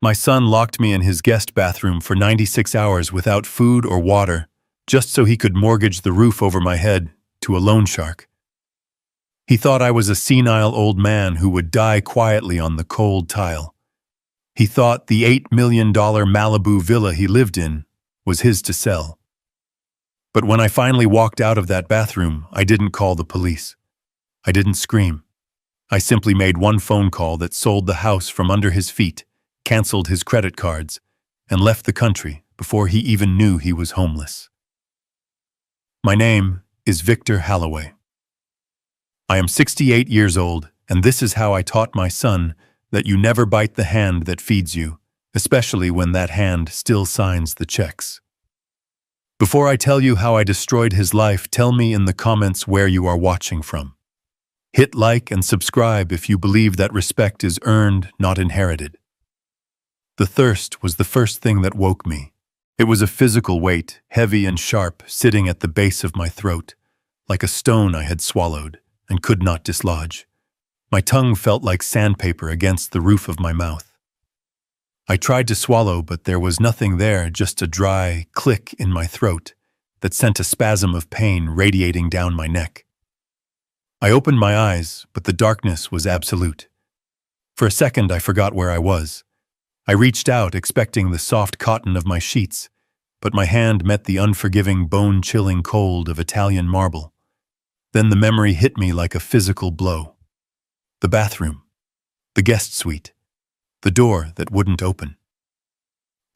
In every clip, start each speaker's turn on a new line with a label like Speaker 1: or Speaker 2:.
Speaker 1: My son locked me in his guest bathroom for 96 hours without food or water, just so he could mortgage the roof over my head to a loan shark. He thought I was a senile old man who would die quietly on the cold tile. He thought the $8 million Malibu villa he lived in was his to sell. But when I finally walked out of that bathroom, I didn't call the police. I didn't scream. I simply made one phone call that sold the house from under his feet, canceled his credit cards, and left the country before he even knew he was homeless. My name is Victor Halloway. I am 68 years old, and this is how I taught my son that you never bite the hand that feeds you, especially when that hand still signs the checks. Before I tell you how I destroyed his life, tell me in the comments where you are watching from. Hit like and subscribe if you believe that respect is earned, not inherited. The thirst was the first thing that woke me. It was a physical weight, heavy and sharp, sitting at the base of my throat, like a stone I had swallowed and could not dislodge. My tongue felt like sandpaper against the roof of my mouth. I tried to swallow, but there was nothing there, just a dry click in my throat that sent a spasm of pain radiating down my neck. I opened my eyes, but the darkness was absolute. For a second, I forgot where I was. I reached out, expecting the soft cotton of my sheets, but my hand met the unforgiving, bone-chilling cold of Italian marble. Then the memory hit me like a physical blow. The bathroom, the guest suite, the door that wouldn't open.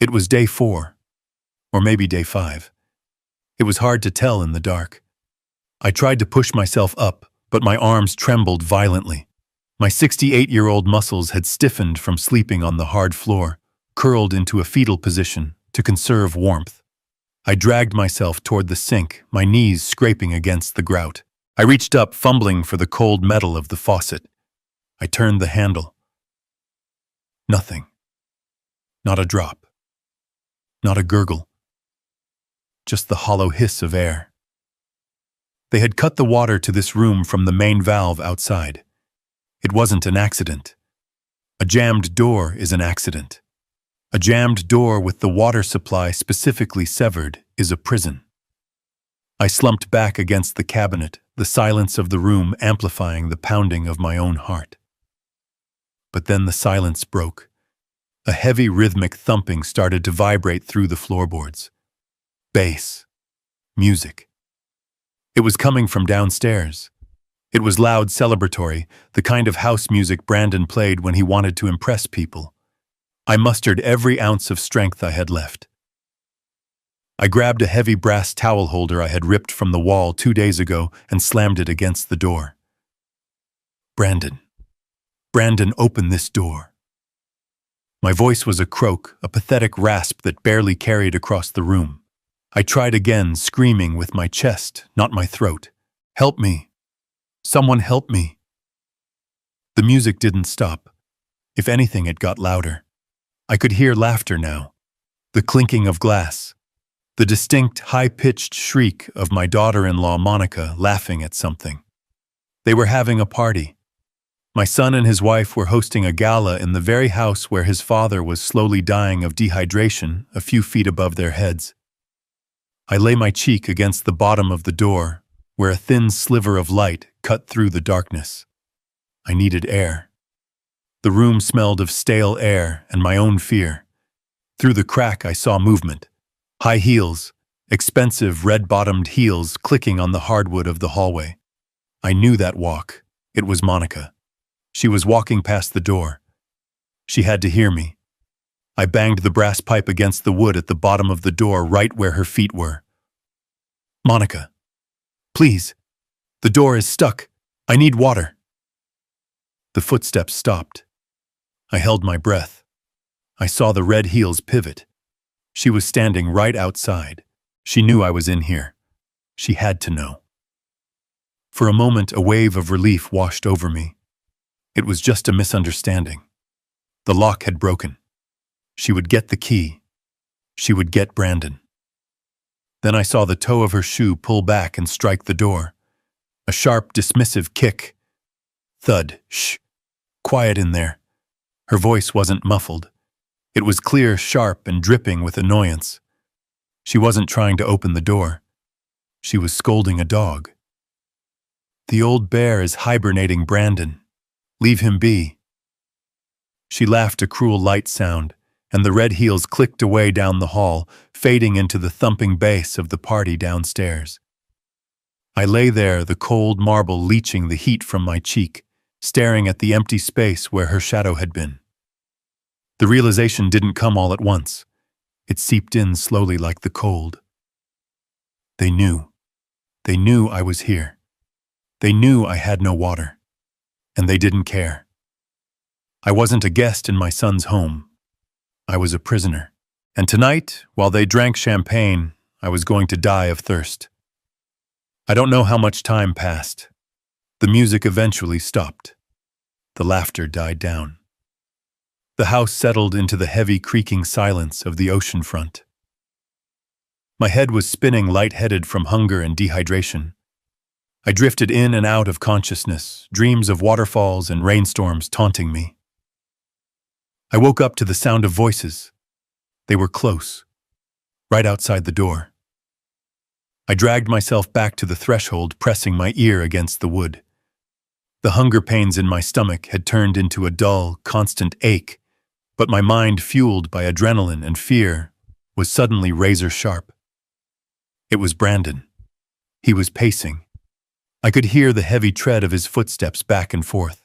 Speaker 1: It was day 4, or maybe day 5. It was hard to tell in the dark. I tried to push myself up, but my arms trembled violently. My 68-year-old muscles had stiffened from sleeping on the hard floor, curled into a fetal position to conserve warmth. I dragged myself toward the sink, my knees scraping against the grout. I reached up, fumbling for the cold metal of the faucet. I turned the handle. Nothing. Not a drop. Not a gurgle. Just the hollow hiss of air. They had cut the water to this room from the main valve outside. It wasn't an accident. A jammed door is an accident. A jammed door with the water supply specifically severed is a prison. I slumped back against the cabinet, the silence of the room amplifying the pounding of my own heart. But then the silence broke. A heavy rhythmic thumping started to vibrate through the floorboards. Bass. Music. It was coming from downstairs. It was loud, celebratory, the kind of house music Brandon played when he wanted to impress people. I mustered every ounce of strength I had left. I grabbed a heavy brass towel holder I had ripped from the wall 2 days ago and slammed it against the door. Brandon, open this door. My voice was a croak, a pathetic rasp that barely carried across the room. I tried again, screaming with my chest, not my throat. Help me. Someone help me. The music didn't stop. If anything, it got louder. I could hear laughter now. The clinking of glass. The distinct, high-pitched shriek of my daughter-in-law Monica laughing at something. They were having a party. My son and his wife were hosting a gala in the very house where his father was slowly dying of dehydration a few feet above their heads. I lay my cheek against the bottom of the door, where a thin sliver of light cut through the darkness. I needed air. The room smelled of stale air and my own fear. Through the crack I saw movement. High heels, expensive red-bottomed heels clicking on the hardwood of the hallway. I knew that walk. It was Monica. She was walking past the door. She had to hear me. I banged the brass pipe against the wood at the bottom of the door right where her feet were. Monica, please. The door is stuck. I need water. The footsteps stopped. I held my breath. I saw the red heels pivot. She was standing right outside. She knew I was in here. She had to know. For a moment, a wave of relief washed over me. It was just a misunderstanding. The lock had broken. She would get the key. She would get Brandon. Then I saw the toe of her shoe pull back and strike the door. A sharp, dismissive kick. Thud. Shh. Quiet in there. Her voice wasn't muffled. It was clear, sharp, and dripping with annoyance. She wasn't trying to open the door. She was scolding a dog. "The old bear is hibernating, Brandon. Leave him be." She laughed a cruel light sound, and the red heels clicked away down the hall, fading into the thumping bass of the party downstairs. I lay there, the cold marble leaching the heat from my cheek, staring at the empty space where her shadow had been. The realization didn't come all at once. It seeped in slowly like the cold. They knew. They knew I was here. They knew I had no water. And they didn't care. I wasn't a guest in my son's home. I was a prisoner. And tonight, while they drank champagne, I was going to die of thirst. I don't know how much time passed. The music eventually stopped. The laughter died down. The house settled into the heavy creaking silence of the ocean front. My head was spinning lightheaded from hunger and dehydration. I drifted in and out of consciousness, dreams of waterfalls and rainstorms taunting me. I woke up to the sound of voices. They were close, right outside the door. I dragged myself back to the threshold, pressing my ear against the wood. The hunger pains in my stomach had turned into a dull, constant ache, but my mind, fueled by adrenaline and fear, was suddenly razor sharp. It was Brandon. He was pacing. I could hear the heavy tread of his footsteps back and forth.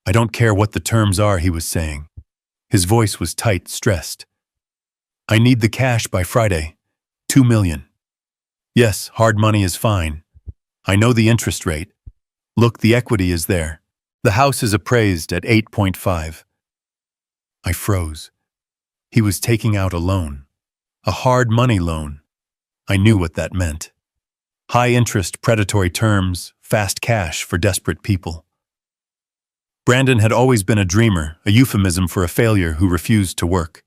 Speaker 1: "I don't care what the terms are," he was saying. His voice was tight, stressed. "I need the cash by Friday. 2 million. Yes, hard money is fine. I know the interest rate. Look, the equity is there. The house is appraised at 8.5. I froze. He was taking out a loan. A hard money loan. I knew what that meant. High interest, predatory terms, fast cash for desperate people. Brandon had always been a dreamer, a euphemism for a failure who refused to work.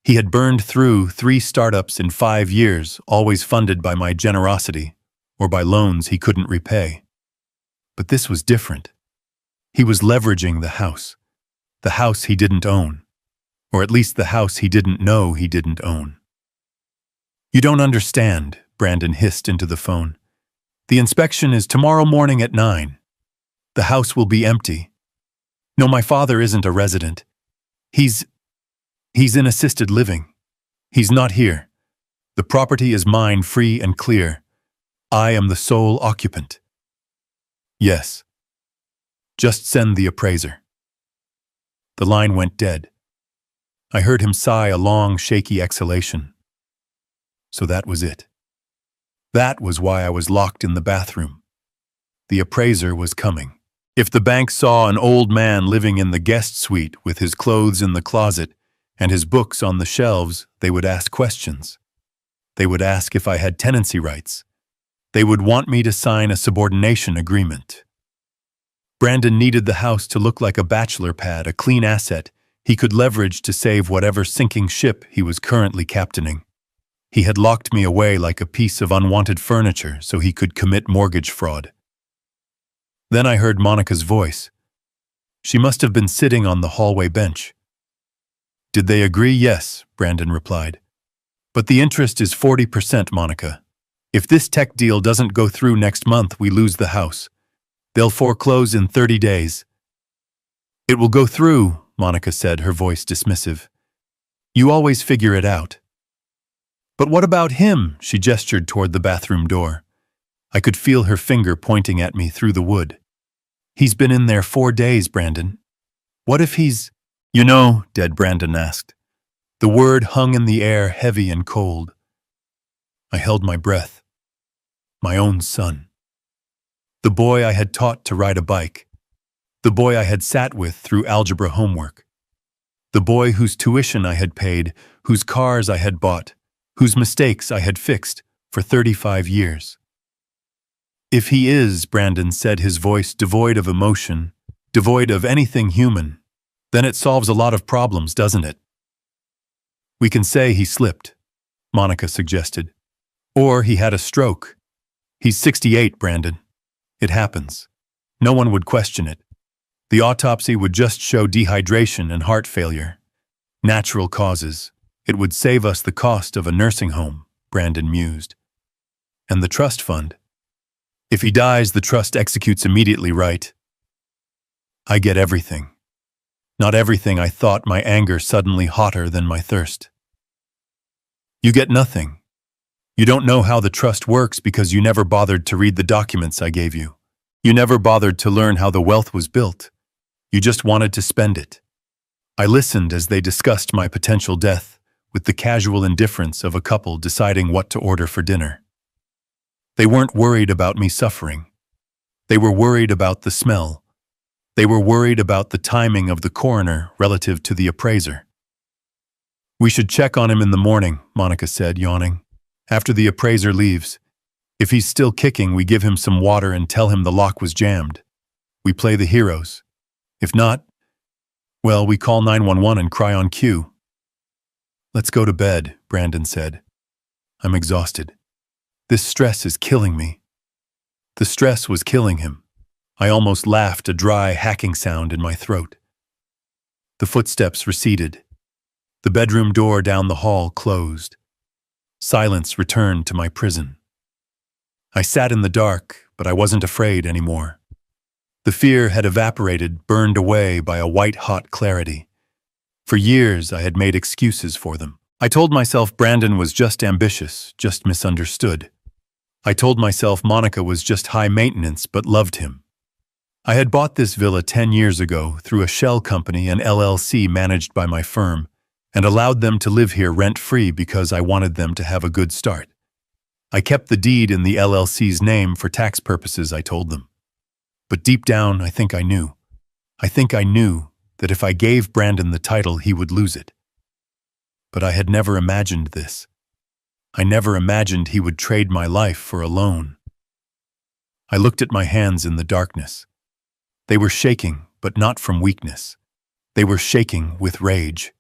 Speaker 1: He had burned through 3 startups in 5 years, always funded by my generosity, or by loans he couldn't repay. But this was different. He was leveraging the house he didn't own, or at least the house he didn't know he didn't own. "You don't understand," Brandon hissed into the phone. "The inspection is tomorrow morning at 9. The house will be empty. No, my father isn't a resident. He's in assisted living. He's not here. The property is mine, free and clear. I am the sole occupant." "Yes. Just send the appraiser." The line went dead. I heard him sigh a long, shaky exhalation. So that was it. That was why I was locked in the bathroom. The appraiser was coming. If the bank saw an old man living in the guest suite with his clothes in the closet and his books on the shelves, they would ask questions. They would ask if I had tenancy rights. They would want me to sign a subordination agreement. Brandon needed the house to look like a bachelor pad, a clean asset he could leverage to save whatever sinking ship he was currently captaining. He had locked me away like a piece of unwanted furniture so he could commit mortgage fraud. Then I heard Monica's voice. She must have been sitting on the hallway bench. "Did they agree?" "Yes," Brandon replied. "But the interest is 40%, Monica. If this tech deal doesn't go through next month, we lose the house. They'll foreclose in 30 days. "It will go through," Monica said, her voice dismissive. "You always figure it out." "But what about him?" She gestured toward the bathroom door. I could feel her finger pointing at me through the wood. "He's been in there 4 days, Brandon. What if he's—" "You know," dead Brandon asked. The word hung in the air, heavy and cold. I held my breath. My own son. The boy I had taught to ride a bike. The boy I had sat with through algebra homework. The boy whose tuition I had paid, whose cars I had bought, whose mistakes I had fixed for 35 years. "If he is," Brandon said, his voice devoid of emotion, devoid of anything human, "then it solves a lot of problems, doesn't it?" "We can say he slipped," Monica suggested. "Or he had a stroke. He's 68, Brandon. It happens. No one would question it. The autopsy would just show dehydration and heart failure. Natural causes. It would save us the cost of a nursing home, Brandon mused. And the trust fund. If he dies, the trust executes immediately, right? I get everything. Not everything. I thought, my anger suddenly hotter than my thirst. You get nothing. You don't know how the trust works because you never bothered to read the documents I gave you. You never bothered to learn how the wealth was built. You just wanted to spend it. I listened as they discussed my potential death with the casual indifference of a couple deciding what to order for dinner. They weren't worried about me suffering. They were worried about the smell. They were worried about the timing of the coroner relative to the appraiser. We should check on him in the morning, Monica said, yawning. After the appraiser leaves. If he's still kicking, we give him some water and tell him the lock was jammed. We play the heroes. If not, well, we call 911 and cry on cue. Let's go to bed, Brandon said. I'm exhausted. This stress is killing me. The stress was killing him. I almost laughed, a dry, hacking sound in my throat. The footsteps receded. The bedroom door down the hall closed. Silence returned to my prison. I sat in the dark, but I wasn't afraid anymore. The fear had evaporated, burned away by a white-hot clarity. For years, I had made excuses for them. I told myself Brandon was just ambitious, just misunderstood. I told myself Monica was just high maintenance but loved him. I had bought this villa 10 years ago through a shell company, an LLC managed by my firm, and allowed them to live here rent-free because I wanted them to have a good start. I kept the deed in the LLC's name for tax purposes, I told them. But deep down, I think I knew. I think I knew that if I gave Brandon the title, he would lose it. But I had never imagined this. I never imagined he would trade my life for a loan. I looked at my hands in the darkness. They were shaking, but not from weakness. They were shaking with rage.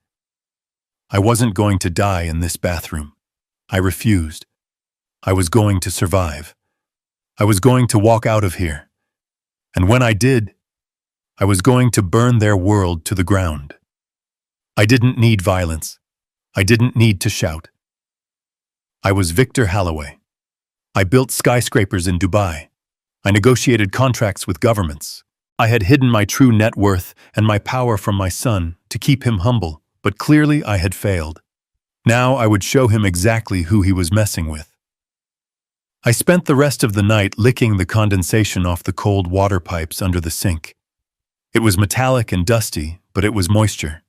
Speaker 1: I wasn't going to die in this bathroom. I refused. I was going to survive. I was going to walk out of here. And when I did, I was going to burn their world to the ground. I didn't need violence. I didn't need to shout. I was Victor Halloway. I built skyscrapers in Dubai. I negotiated contracts with governments. I had hidden my true net worth and my power from my son to keep him humble, but clearly I had failed. Now I would show him exactly who he was messing with. I spent the rest of the night licking the condensation off the cold water pipes under the sink. It was metallic and dusty, but it was moisture.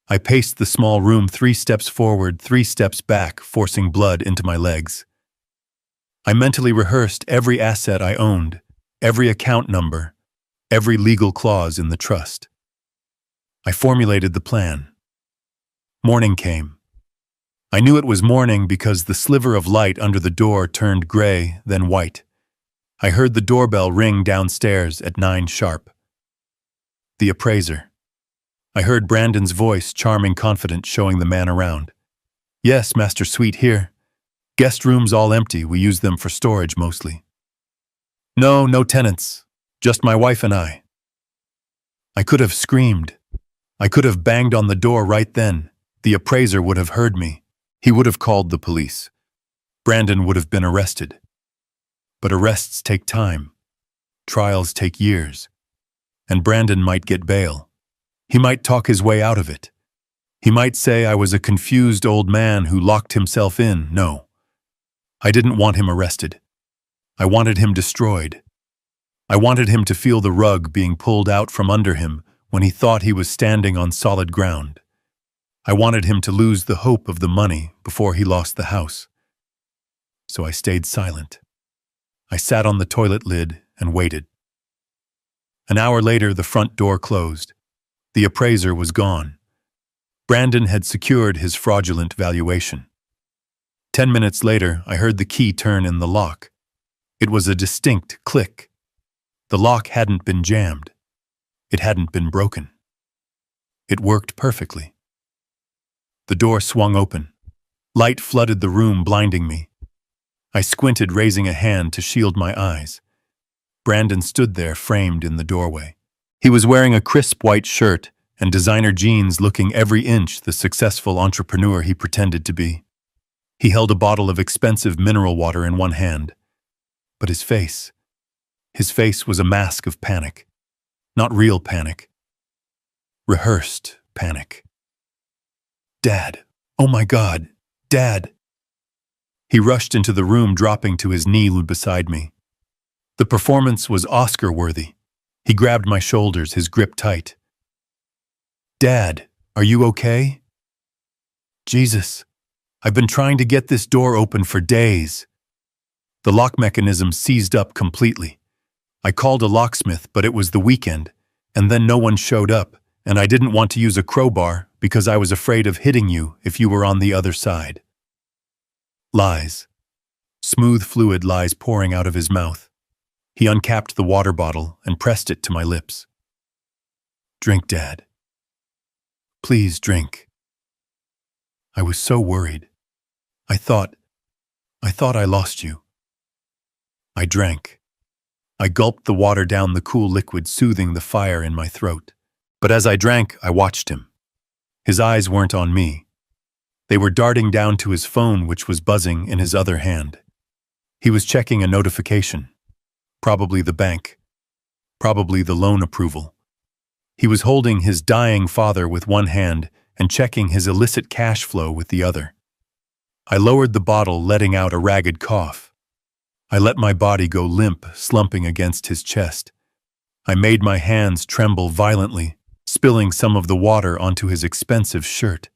Speaker 1: I paced the small room 3 steps forward, 3 steps back, forcing blood into my legs. I mentally rehearsed every asset I owned, every account number, every legal clause in the trust. I formulated the plan. Morning came. I knew it was morning because the sliver of light under the door turned gray, then white. I heard the doorbell ring downstairs at 9 sharp. The appraiser. I heard Brandon's voice, charming, confident, showing the man around. Yes, Master Sweet, here. Guest rooms all empty. We use them for storage mostly. No tenants. Just my wife and I. I could have screamed. I could have banged on the door right then. The appraiser would have heard me. He would have called the police. Brandon would have been arrested. But arrests take time. Trials take years. And Brandon might get bail. He might talk his way out of it. He might say I was a confused old man who locked himself in. No. I didn't want him arrested. I wanted him destroyed. I wanted him to feel the rug being pulled out from under him when he thought he was standing on solid ground. I wanted him to lose the hope of the money before he lost the house. So I stayed silent. I sat on the toilet lid and waited. An hour later, the front door closed. The appraiser was gone. Brandon had secured his fraudulent valuation. 10 minutes later, I heard the key turn in the lock. It was a distinct click. The lock hadn't been jammed. It hadn't been broken. It worked perfectly. The door swung open. Light flooded the room, blinding me. I squinted, raising a hand to shield my eyes. Brandon stood there, framed in the doorway. He was wearing a crisp white shirt and designer jeans, looking every inch the successful entrepreneur he pretended to be. He held a bottle of expensive mineral water in one hand, but his face was a mask of panic. Not real panic. Rehearsed panic. "Dad! Oh my God! Dad!" He rushed into the room, dropping to his knee beside me. The performance was Oscar-worthy. He grabbed my shoulders, his grip tight. "Dad, are you okay?" "Jesus, I've been trying to get this door open for days." The lock mechanism seized up completely. I called a locksmith, but it was the weekend, and then no one showed up, and I didn't want to use a crowbar because I was afraid of hitting you if you were on the other side. Lies. Smooth fluid lies pouring out of his mouth. He uncapped the water bottle and pressed it to my lips. "Drink, Dad. Please drink." I was so worried. I thought I lost you. I drank. I gulped the water down, the cool liquid soothing the fire in my throat. But as I drank, I watched him. His eyes weren't on me. They were darting down to his phone, which was buzzing in his other hand. He was checking a notification. Probably the bank. Probably the loan approval. He was holding his dying father with one hand and checking his illicit cash flow with the other. I lowered the bottle, letting out a ragged cough. I let my body go limp, slumping against his chest. I made my hands tremble violently, spilling some of the water onto his expensive shirt.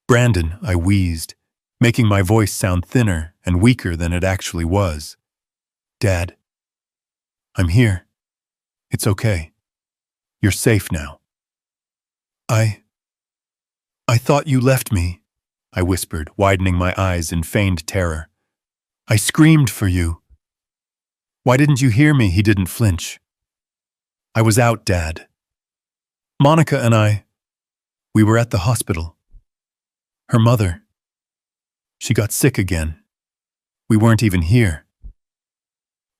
Speaker 1: "Brandon," I wheezed, making my voice sound thinner and weaker than it actually was. "Dad, I'm here. It's okay. You're safe now." I thought you left me," I whispered, widening my eyes in feigned terror. "I screamed for you." "Why didn't you hear me?" He didn't flinch. "I was out, Dad. Monica and we were at the hospital. Her mother, she got sick again. We weren't even here.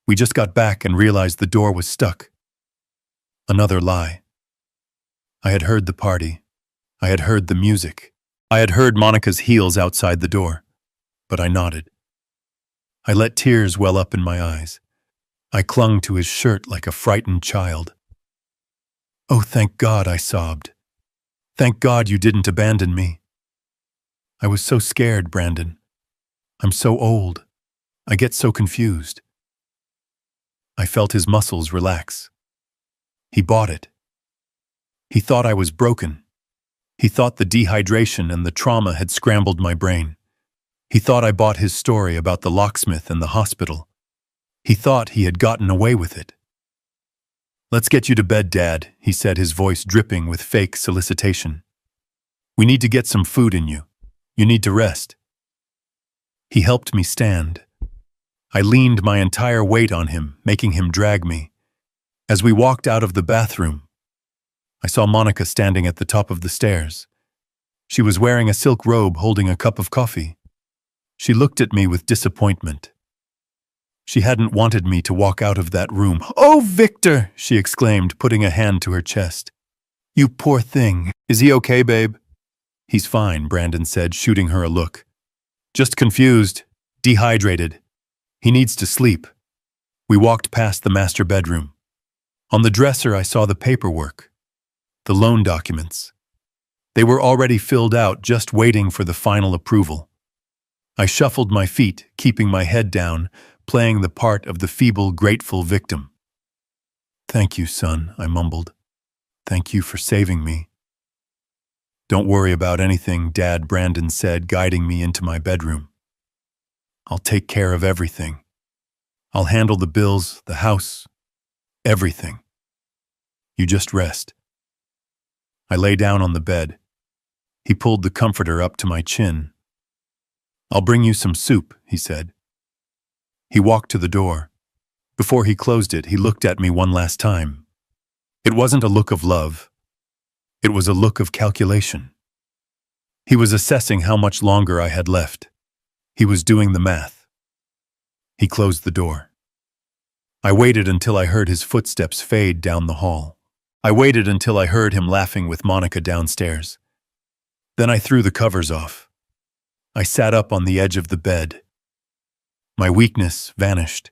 Speaker 1: We just got back and realized the door was stuck." Another lie. I had heard the party. I had heard the music. I had heard Monica's heels outside the door. But I nodded. I let tears well up in my eyes. I clung to his shirt like a frightened child. "Oh, thank God," I sobbed. "Thank God you didn't abandon me. I was so scared, Brandon. I'm so old. I get so confused." I felt his muscles relax. He bought it. He thought I was broken. He thought the dehydration and the trauma had scrambled my brain. He thought I bought his story about the locksmith and the hospital. He thought he had gotten away with it. "Let's get you to bed, Dad," he said, his voice dripping with fake solicitation. "We need to get some food in you. You need to rest." He helped me stand. I leaned my entire weight on him, making him drag me. As we walked out of the bathroom, I saw Monica standing at the top of the stairs. She was wearing a silk robe, holding a cup of coffee. She looked at me with disappointment. She hadn't wanted me to walk out of that room. "Oh, Victor!" she exclaimed, putting a hand to her chest. "You poor thing. Is he okay, babe?" "He's fine," Brandon said, shooting her a look. "Just confused, dehydrated. He needs to sleep." We walked past the master bedroom. On the dresser, I saw the paperwork. The loan documents. They were already filled out, just waiting for the final approval. I shuffled my feet, keeping my head down, playing the part of the feeble, grateful victim. "Thank you, son," I mumbled. "Thank you for saving me." "Don't worry about anything, Dad," Brandon said, guiding me into my bedroom. "I'll take care of everything. I'll handle the bills, the house, everything. You just rest." I lay down on the bed. He pulled the comforter up to my chin. "I'll bring you some soup," he said. He walked to the door. Before he closed it, he looked at me one last time. It wasn't a look of love. It was a look of calculation. He was assessing how much longer I had left. He was doing the math. He closed the door. I waited until I heard his footsteps fade down the hall. I waited until I heard him laughing with Monica downstairs. Then I threw the covers off. I sat up on the edge of the bed. My weakness vanished.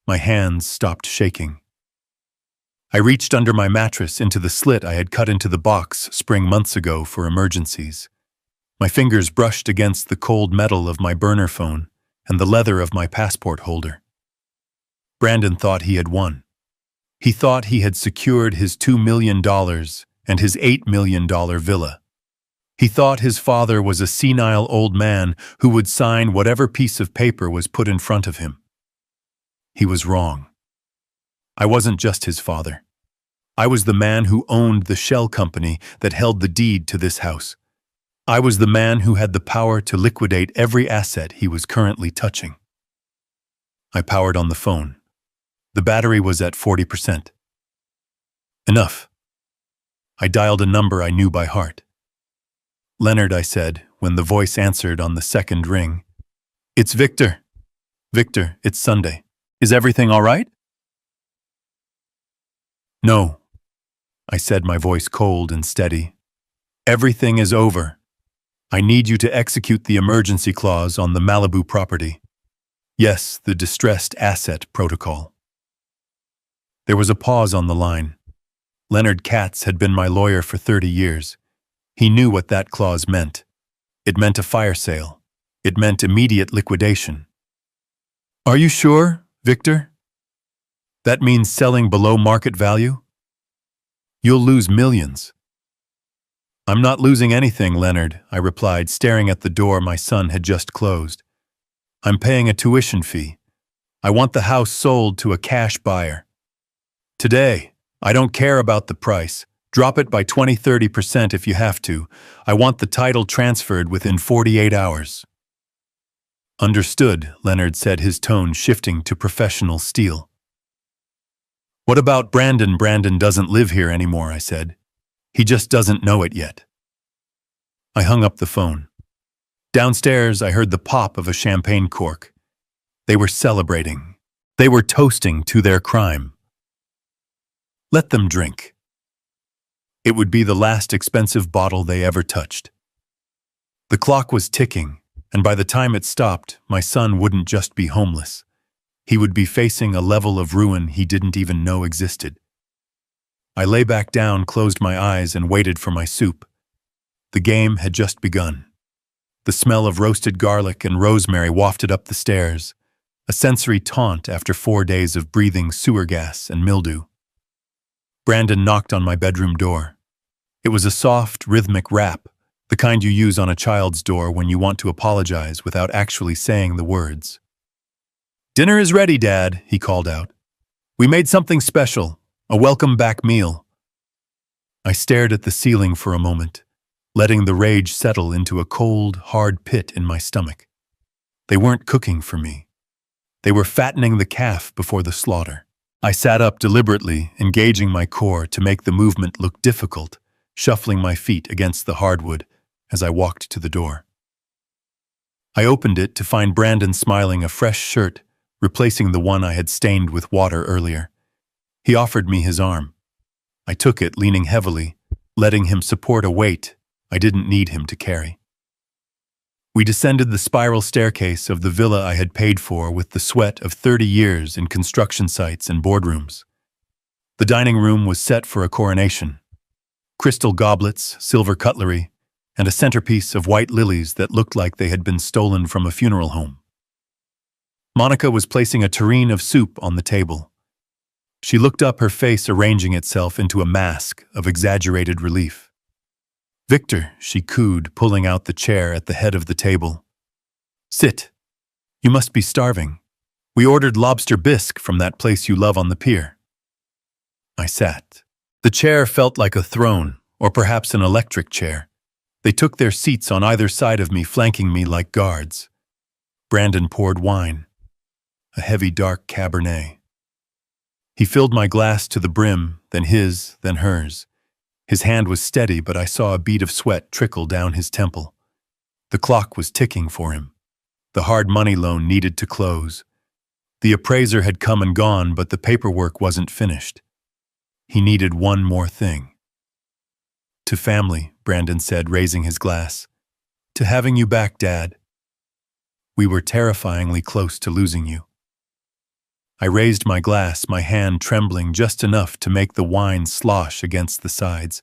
Speaker 1: My hands stopped shaking. I reached under my mattress into the slit I had cut into the box spring months ago for emergencies. My fingers brushed against the cold metal of my burner phone and the leather of my passport holder. Brandon thought he had won. He thought he had secured his $2 million and his $8 million villa. He thought his father was a senile old man who would sign whatever piece of paper was put in front of him. He was wrong. I wasn't just his father. I was the man who owned the shell company that held the deed to this house. I was the man who had the power to liquidate every asset he was currently touching. I powered on the phone. The battery was at 40%. Enough. I dialed a number I knew by heart. Leonard, I said, when the voice answered on the second ring. It's Victor. Victor, it's Sunday. Is everything all right? No, I said, my voice cold and steady. Everything is over. I need you to execute the emergency clause on the Malibu property. Yes, the distressed asset protocol. There was a pause on the line. Leonard Katz had been my lawyer for 30 years. He knew what that clause meant. It meant a fire sale. It meant immediate liquidation. Are you sure, Victor? That means selling below market value? You'll lose millions. I'm not losing anything, Leonard, I replied, staring at the door my son had just closed. I'm paying a tuition fee. I want the house sold to a cash buyer. Today, I don't care about the price. Drop it by 20–30% if you have to. I want the title transferred within 48 hours. Understood, Leonard said, his tone shifting to professional steel. What about Brandon? Brandon doesn't live here anymore, I said. He just doesn't know it yet. I hung up the phone. Downstairs, I heard the pop of a champagne cork. They were celebrating. They were toasting to their crime. Let them drink. It would be the last expensive bottle they ever touched. The clock was ticking, and by the time it stopped, my son wouldn't just be homeless. He would be facing a level of ruin he didn't even know existed. I lay back down, closed my eyes, and waited for my soup. The game had just begun. The smell of roasted garlic and rosemary wafted up the stairs, a sensory taunt after 4 days of breathing sewer gas and mildew. Brandon knocked on my bedroom door. It was a soft, rhythmic rap, the kind you use on a child's door when you want to apologize without actually saying the words. Dinner is ready, Dad, he called out. We made something special, a welcome-back meal. I stared at the ceiling for a moment, letting the rage settle into a cold, hard pit in my stomach. They weren't cooking for me. They were fattening the calf before the slaughter. I sat up deliberately, engaging my core to make the movement look difficult, shuffling my feet against the hardwood as I walked to the door. I opened it to find Brandon smiling, a fresh shirt, replacing the one I had stained with water earlier. He offered me his arm. I took it, leaning heavily, letting him support a weight I didn't need him to carry. We descended the spiral staircase of the villa I had paid for with the sweat of 30 years in construction sites and boardrooms. The dining room was set for a coronation. Crystal goblets, silver cutlery, and a centerpiece of white lilies that looked like they had been stolen from a funeral home. Monica was placing a tureen of soup on the table. She looked up, her face arranging itself into a mask of exaggerated relief. Victor, she cooed, pulling out the chair at the head of the table. Sit. You must be starving. We ordered lobster bisque from that place you love on the pier. I sat. The chair felt like a throne, or perhaps an electric chair. They took their seats on either side of me, flanking me like guards. Brandon poured wine, a heavy dark Cabernet. He filled my glass to the brim, then his, then hers. His hand was steady, but I saw a bead of sweat trickle down his temple. The clock was ticking for him. The hard money loan needed to close. The appraiser had come and gone, but the paperwork wasn't finished. He needed one more thing. To family, Brandon said, raising his glass. To having you back, Dad. We were terrifyingly close to losing you. I raised my glass, my hand trembling just enough to make the wine slosh against the sides.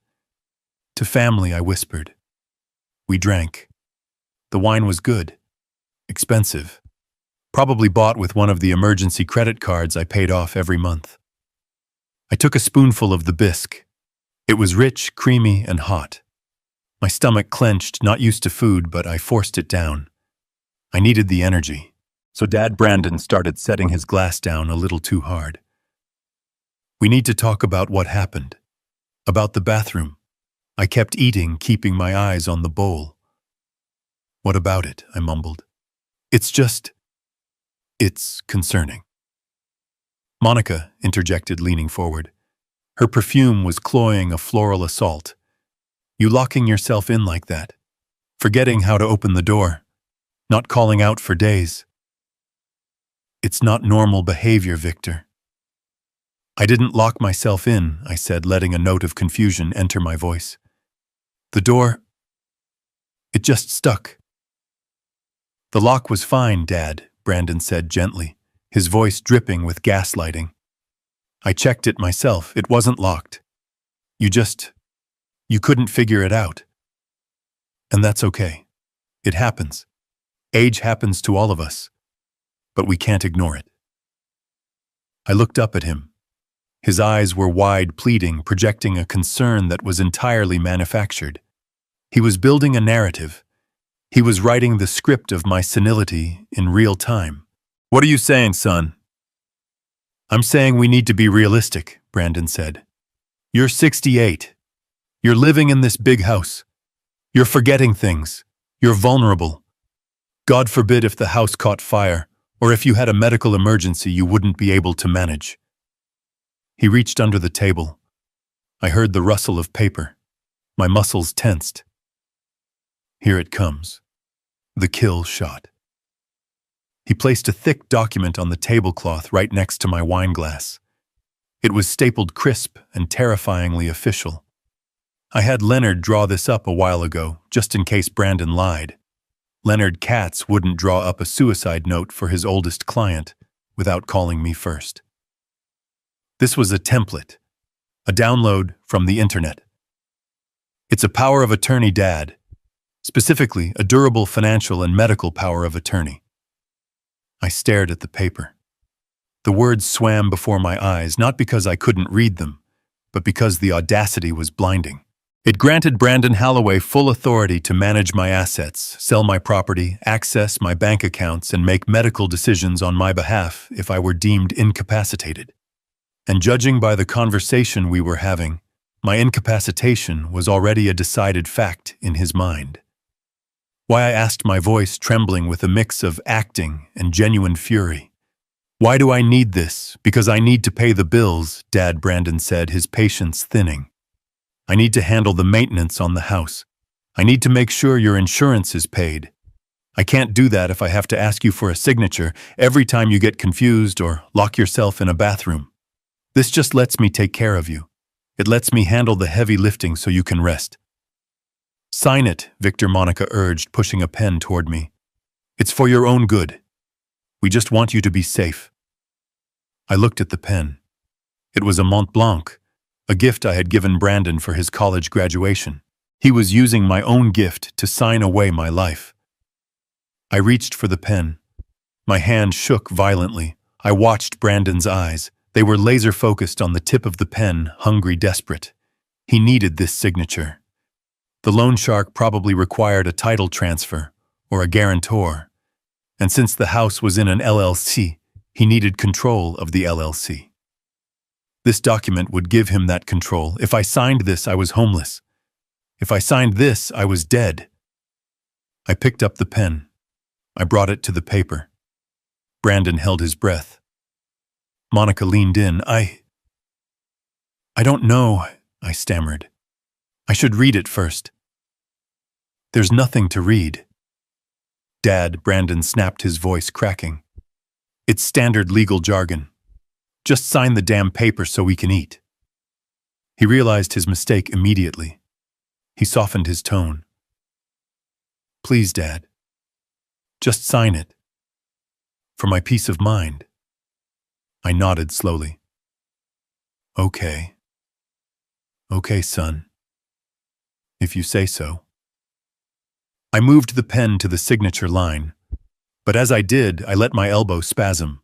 Speaker 1: To family, I whispered. We drank. The wine was good. Expensive. Probably bought with one of the emergency credit cards I paid off every month. I took a spoonful of the bisque. It was rich, creamy, and hot. My stomach clenched, not used to food, but I forced it down. I needed the energy. So Dad Brandon started setting his glass down a little too hard. We need to talk about what happened. About the bathroom. I kept eating, keeping my eyes on the bowl. What about it? I mumbled. It's concerning. Monica interjected, leaning forward. Her perfume was cloying a floral assault. You locking yourself in like that. Forgetting how to open the door. Not calling out for days. It's not normal behavior, Victor. I didn't lock myself in, I said, letting a note of confusion enter my voice. The door, it just stuck. The lock was fine, Dad, Brandon said gently, his voice dripping with gaslighting. I checked it myself. It wasn't locked. You couldn't figure it out. And that's okay. It happens. Age happens to all of us. But we can't ignore it. I looked up at him. His eyes were wide, pleading, projecting a concern that was entirely manufactured. He was building a narrative. He was writing the script of my senility in real time. What are you saying, son? I'm saying we need to be realistic, Brandon said. You're 68. You're living in this big house. You're forgetting things. You're vulnerable. God forbid if the house caught fire, or if you had a medical emergency you wouldn't be able to manage. He reached under the table. I heard the rustle of paper. My muscles tensed. Here it comes. The kill shot. He placed a thick document on the tablecloth right next to my wine glass. It was stapled crisp and terrifyingly official. I had Leonard draw this up a while ago, just in case Brandon lied. Leonard Katz wouldn't draw up a suicide note for his oldest client without calling me first. This was a template, a download from the internet. It's a power of attorney, Dad. Specifically, a durable financial and medical power of attorney. I stared at the paper. The words swam before my eyes, not because I couldn't read them, but because the audacity was blinding. It granted Brandon Holloway full authority to manage my assets, sell my property, access my bank accounts, and make medical decisions on my behalf if I were deemed incapacitated. And judging by the conversation we were having, my incapacitation was already a decided fact in his mind. Why, I asked, my voice trembling with a mix of acting and genuine fury. Why do I need this? Because I need to pay the bills, Dad Brandon said, his patience thinning. I need to handle the maintenance on the house. I need to make sure your insurance is paid. I can't do that if I have to ask you for a signature every time you get confused or lock yourself in a bathroom. This just lets me take care of you. It lets me handle the heavy lifting so you can rest. Sign it, Victor, Monica urged, pushing a pen toward me. It's for your own good. We just want you to be safe. I looked at the pen. It was a Mont Blanc, a gift I had given Brandon for his college graduation. He was using my own gift to sign away my life. I reached for the pen. My hand shook violently. I watched Brandon's eyes. They were laser-focused on the tip of the pen, hungry, desperate. He needed this signature. The loan shark probably required a title transfer or a guarantor. And since the house was in an LLC, he needed control of the LLC. This document would give him that control. If I signed this, I was homeless. If I signed this, I was dead. I picked up the pen. I brought it to the paper. Brandon held his breath. Monica leaned in. I don't know, I stammered. I should read it first. There's nothing to read. Dad, Brandon snapped, his voice cracking. It's standard legal jargon. Just sign the damn paper so we can eat. He realized his mistake immediately. He softened his tone. "Please, Dad. Just sign it. For my peace of mind." I nodded slowly. "Okay. Okay, son. If you say so." I moved the pen to the signature line, but as I did, I let my elbow spasm.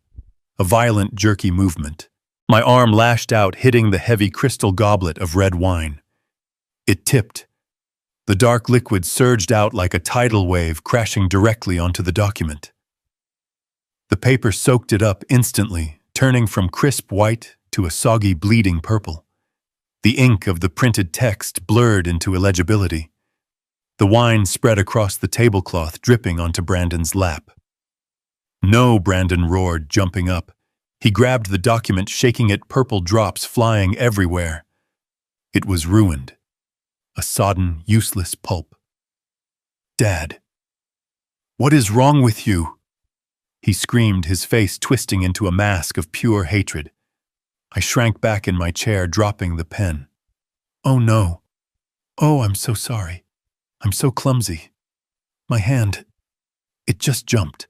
Speaker 1: A violent, jerky movement. My arm lashed out, hitting the heavy crystal goblet of red wine. It tipped. The dark liquid surged out like a tidal wave, crashing directly onto the document. The paper soaked it up instantly, turning from crisp white to a soggy, bleeding purple. The ink of the printed text blurred into illegibility. The wine spread across the tablecloth, dripping onto Brandon's lap. "No," Brandon roared, jumping up. He grabbed the document, shaking it, purple drops flying everywhere. It was ruined. A sodden, useless pulp. "Dad, what is wrong with you?" He screamed, his face twisting into a mask of pure hatred. I shrank back in my chair, dropping the pen. "Oh no. Oh, I'm so sorry. I'm so clumsy. My hand, it just jumped."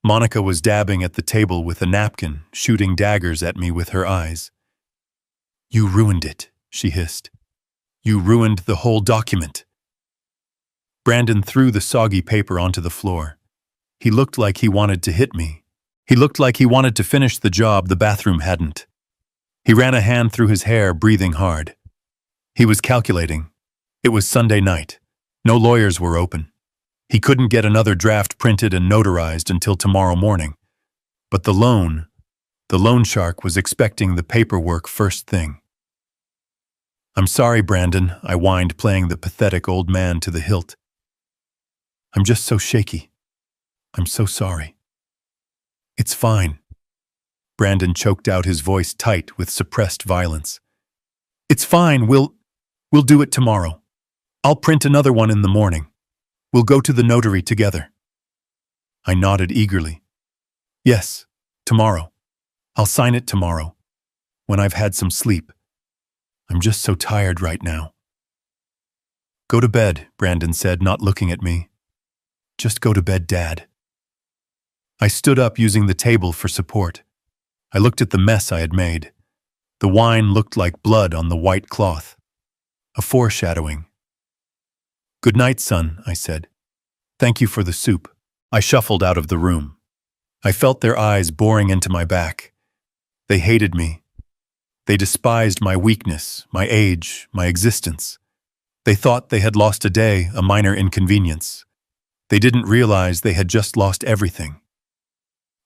Speaker 1: Monica was dabbing at the table with a napkin, shooting daggers at me with her eyes. "You ruined it," she hissed. "You ruined the whole document." Brandon threw the soggy paper onto the floor. He looked like he wanted to hit me. He looked like he wanted to finish the job the bathroom hadn't. He ran a hand through his hair, breathing hard. He was calculating. It was Sunday night. No lawyers were open. He couldn't get another draft printed and notarized until tomorrow morning. But the loan shark was expecting the paperwork first thing. "I'm sorry, Brandon," I whined, playing the pathetic old man to the hilt. "I'm just so shaky. I'm so sorry." "It's fine." Brandon choked out, his voice tight with suppressed violence. "It's fine. We'll do it tomorrow. I'll print another one in the morning. We'll go to the notary together." I nodded eagerly. "Yes, tomorrow. I'll sign it tomorrow, when I've had some sleep. I'm just so tired right now." "Go to bed," Brandon said, not looking at me. "Just go to bed, Dad." I stood up, using the table for support. I looked at the mess I had made. The wine looked like blood on the white cloth. A foreshadowing. "Good night, son," I said. "Thank you for the soup." I shuffled out of the room. I felt their eyes boring into my back. They hated me. They despised my weakness, my age, my existence. They thought they had lost a day, a minor inconvenience. They didn't realize they had just lost everything.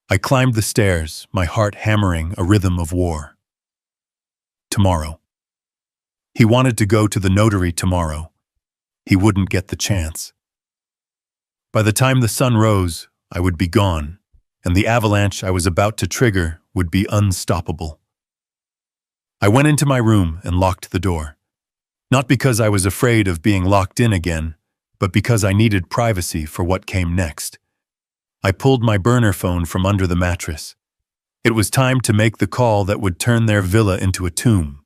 Speaker 1: I climbed the stairs, my heart hammering a rhythm of war. Tomorrow. He wanted to go to the notary tomorrow. He wouldn't get the chance. By the time the sun rose, I would be gone, and the avalanche I was about to trigger would be unstoppable. I went into my room and locked the door. Not because I was afraid of being locked in again, but because I needed privacy for what came next. I pulled my burner phone from under the mattress. It was time to make the call that would turn their villa into a tomb.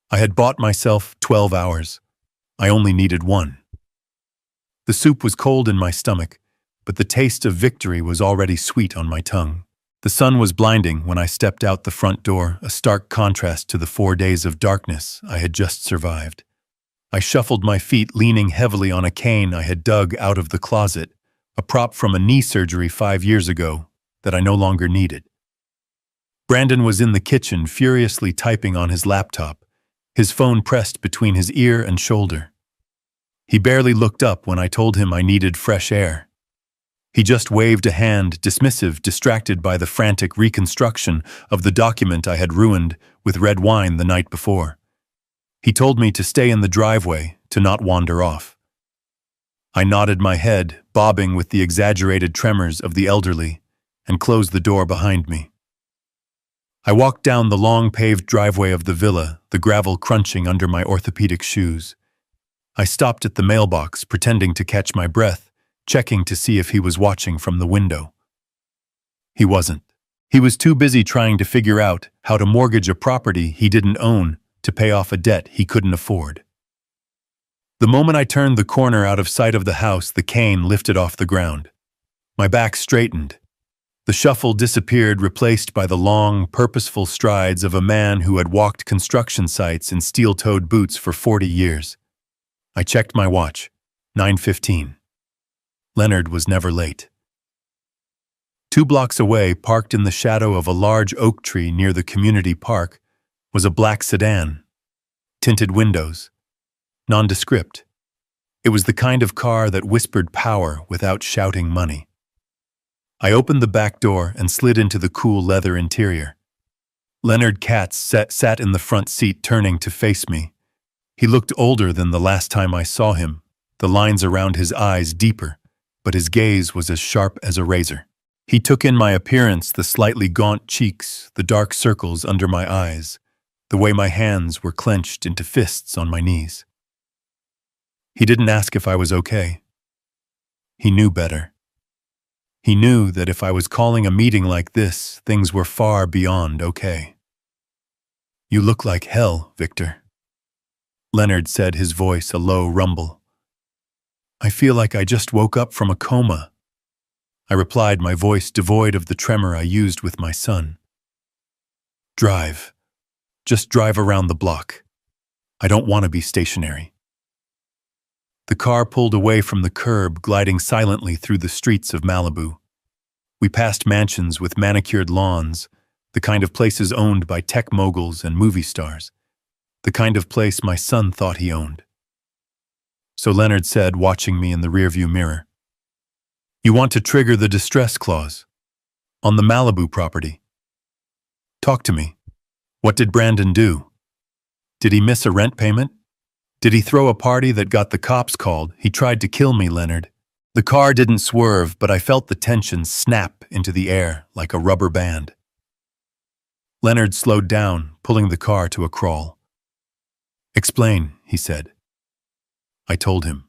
Speaker 1: I had bought myself 12 hours. I only needed one. The soup was cold in my stomach, but the taste of victory was already sweet on my tongue. The sun was blinding when I stepped out the front door, a stark contrast to the 4 days of darkness I had just survived. I shuffled my feet, leaning heavily on a cane I had dug out of the closet, a prop from a knee surgery 5 years ago that I no longer needed. Brandon was in the kitchen, furiously typing on his laptop, his phone pressed between his ear and shoulder. He barely looked up when I told him I needed fresh air. He just waved a hand, dismissive, distracted by the frantic reconstruction of the document I had ruined with red wine the night before. He told me to stay in the driveway, to not wander off. I nodded my head, bobbing with the exaggerated tremors of the elderly, and closed the door behind me. I walked down the long paved driveway of the villa, the gravel crunching under my orthopedic shoes. I stopped at the mailbox, pretending to catch my breath, checking to see if he was watching from the window. He wasn't. He was too busy trying to figure out how to mortgage a property he didn't own to pay off a debt he couldn't afford. The moment I turned the corner out of sight of the house, the cane lifted off the ground. My back straightened. The shuffle disappeared, replaced by the long, purposeful strides of a man who had walked construction sites in steel-toed boots for 40 years. I checked my watch. 9:15. Leonard was never late. 2 blocks away, parked in the shadow of a large oak tree near the community park, was a black sedan. Tinted windows. Nondescript. It was the kind of car that whispered power without shouting money. I opened the back door and slid into the cool leather interior. Leonard Katz sat in the front seat, turning to face me. He looked older than the last time I saw him, the lines around his eyes deeper, but his gaze was as sharp as a razor. He took in my appearance, the slightly gaunt cheeks, the dark circles under my eyes, the way my hands were clenched into fists on my knees. He didn't ask if I was okay. He knew better. He knew that if I was calling a meeting like this, things were far beyond okay. "You look like hell, Victor," Leonard said, his voice a low rumble. "I feel like I just woke up from a coma," I replied, my voice devoid of the tremor I used with my son. "Drive. Just drive around the block. I don't want to be stationary." The car pulled away from the curb, gliding silently through the streets of Malibu. We passed mansions with manicured lawns, the kind of places owned by tech moguls and movie stars, the kind of place my son thought he owned. So Leonard said, watching me in the rearview mirror, "You want to trigger the distress clause on the Malibu property. Talk to me. What did Brandon do? Did he miss a rent payment? Did he throw a party that got the cops called? He tried to kill me, Leonard." The car didn't swerve, but I felt the tension snap into the air like a rubber band. Leonard slowed down, pulling the car to a crawl. "Explain," he said. I told him.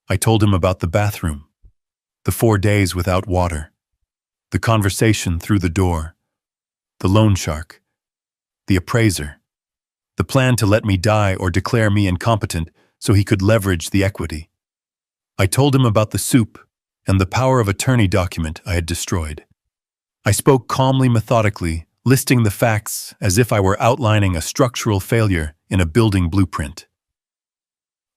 Speaker 1: I told him about the bathroom, the 4 days without water, the conversation through the door, the loan shark, the appraiser, the plan to let me die or declare me incompetent so he could leverage the equity. I told him about the soup and the power of attorney document I had destroyed. I spoke calmly, methodically, listing the facts as if I were outlining a structural failure in a building blueprint.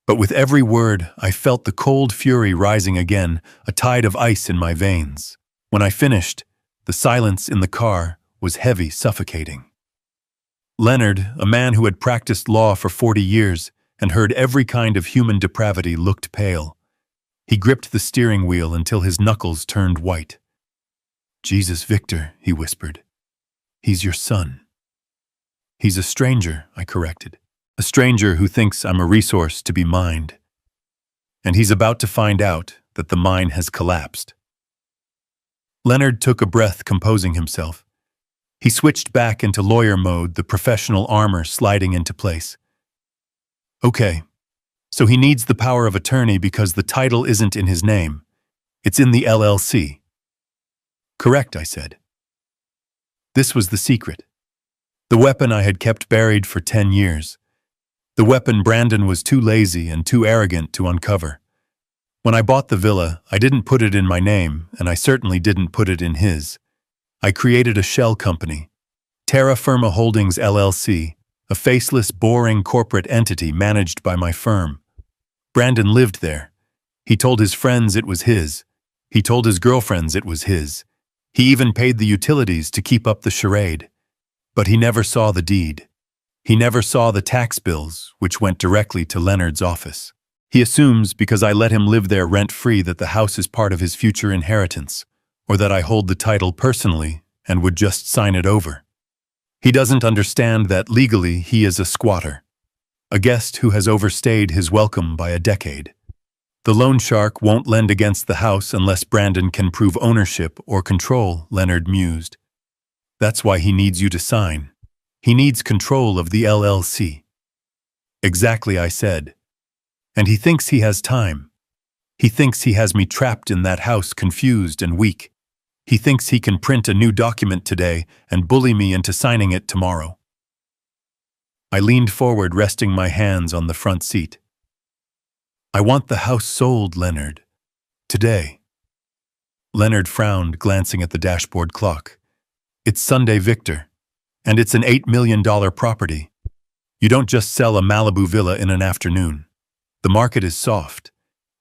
Speaker 1: But with every word, I felt the cold fury rising again, a tide of ice in my veins. When I finished, the silence in the car was heavy, suffocating. Leonard, a man who had practiced law for 40 years and heard every kind of human depravity, looked pale. He gripped the steering wheel until his knuckles turned white. "Jesus, Victor," he whispered. "He's your son." "He's a stranger," I corrected. "A stranger who thinks I'm a resource to be mined. And he's about to find out that the mine has collapsed." Leonard took a breath, composing himself. He switched back into lawyer mode, the professional armor sliding into place. "Okay. So he needs the power of attorney because the title isn't in his name. It's in the LLC." "Correct," I said. This was the secret. The weapon I had kept buried for 10 years. The weapon Brandon was too lazy and too arrogant to uncover. When I bought the villa, I didn't put it in my name, and I certainly didn't put it in his. I created a shell company, Terra Firma Holdings LLC, a faceless, boring corporate entity managed by my firm. Brandon lived there. He told his friends it was his. He told his girlfriends it was his. He even paid the utilities to keep up the charade. But he never saw the deed. He never saw the tax bills, which went directly to Leonard's office. He assumes because I let him live there rent-free that the house is part of his future inheritance, or that I hold the title personally and would just sign it over. He doesn't understand that legally he is a squatter, a guest who has overstayed his welcome by a decade. The loan shark won't lend against the house unless Brandon can prove ownership or control, Leonard mused. That's why he needs you to sign. He needs control of the LLC. Exactly, I said. And he thinks he has time. He thinks he has me trapped in that house, confused and weak. He thinks he can print a new document today and bully me into signing it tomorrow. I leaned forward, resting my hands on the front seat. I want the house sold, Leonard. Today. Leonard frowned, glancing at the dashboard clock. It's Sunday, Victor, and it's an $8 million property. You don't just sell a Malibu villa in an afternoon. The market is soft.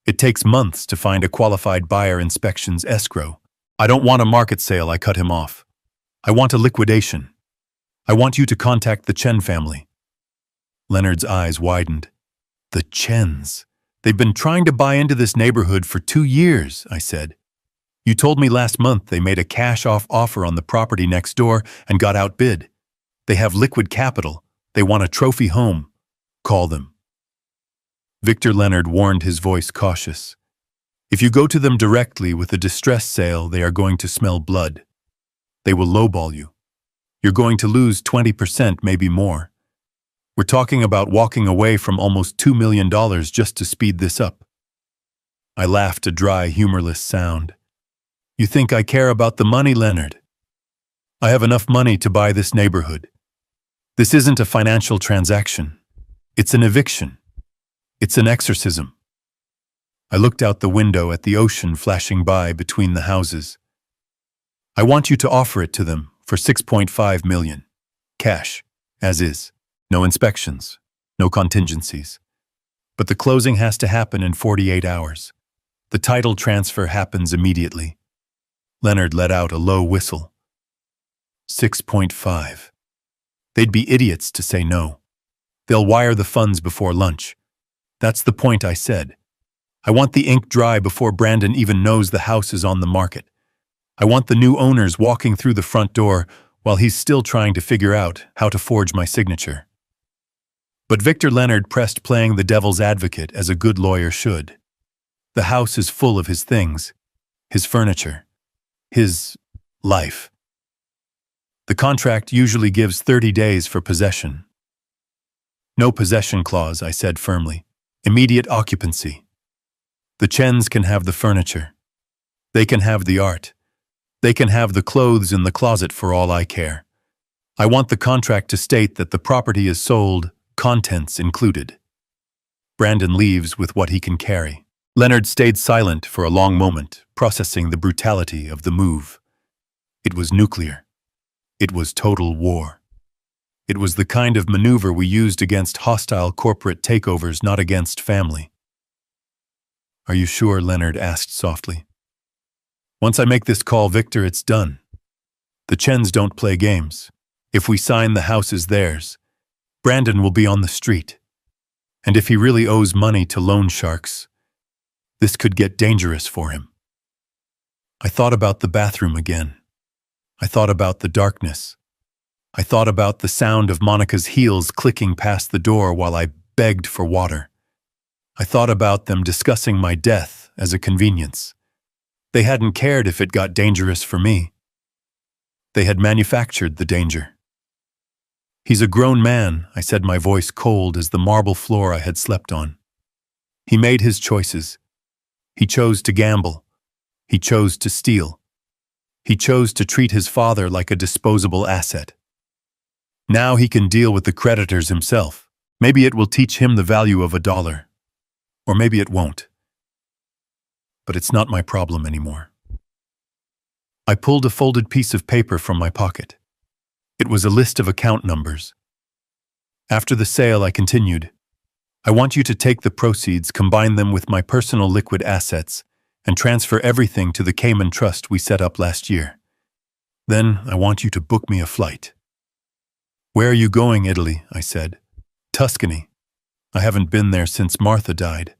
Speaker 1: It takes months to find a qualified buyer, inspections, escrow. I don't want a market sale, I cut him off. I want a liquidation. I want you to contact the Chen family. Leonard's eyes widened. The Chens. They've been trying to buy into this neighborhood for 2 years, I said. You told me last month they made a cash-off offer on the property next door and got outbid. They have liquid capital. They want a trophy home. Call them. Victor Leonard warned, his voice cautious. If you go to them directly with a distress sale, they are going to smell blood. They will lowball you. You're going to lose 20%, maybe more. We're talking about walking away from almost $2 million just to speed this up. I laughed, a dry, humorless sound. You think I care about the money, Leonard? I have enough money to buy this neighborhood. This isn't a financial transaction. It's an eviction. It's an exorcism. I looked out the window at the ocean flashing by between the houses. I want you to offer it to them for $6.5 million. Cash, as is. No inspections, no contingencies. But the closing has to happen in 48 hours. The title transfer happens immediately. Leonard let out a low whistle. 6.5. They'd be idiots to say no. They'll wire the funds before lunch. That's the point, I said. I want the ink dry before Brandon even knows the house is on the market. I want the new owners walking through the front door while he's still trying to figure out how to forge my signature. But Victor Leonard pressed, playing the devil's advocate as a good lawyer should. The house is full of his things, his furniture, his life. The contract usually gives 30 days for possession. No possession clause, I said firmly. Immediate occupancy. The Chens can have the furniture. They can have the art. They can have the clothes in the closet for all I care. I want the contract to state that the property is sold, contents included. Brandon leaves with what he can carry. Leonard stayed silent for a long moment, processing the brutality of the move. It was nuclear. It was total war. It was the kind of maneuver we used against hostile corporate takeovers, not against family. Are you sure? Leonard asked softly. Once I make this call, Victor, it's done. The Chens don't play games. If we sign, the house is theirs. Brandon will be on the street. And if he really owes money to loan sharks, this could get dangerous for him. I thought about the bathroom again. I thought about the darkness. I thought about the sound of Monica's heels clicking past the door while I begged for water. I thought about them discussing my death as a convenience. They hadn't cared if it got dangerous for me. They had manufactured the danger. He's a grown man, I said, my voice cold as the marble floor I had slept on. He made his choices. He chose to gamble. He chose to steal. He chose to treat his father like a disposable asset. Now he can deal with the creditors himself. Maybe it will teach him the value of $1. Or maybe it won't. But it's not my problem anymore. I pulled a folded piece of paper from my pocket. It was a list of account numbers. After the sale, I continued, I want you to take the proceeds, combine them with my personal liquid assets, and transfer everything to the Cayman Trust we set up last year. Then I want you to book me a flight. Where are you going? Italy, I said. Tuscany. I haven't been there since Martha died.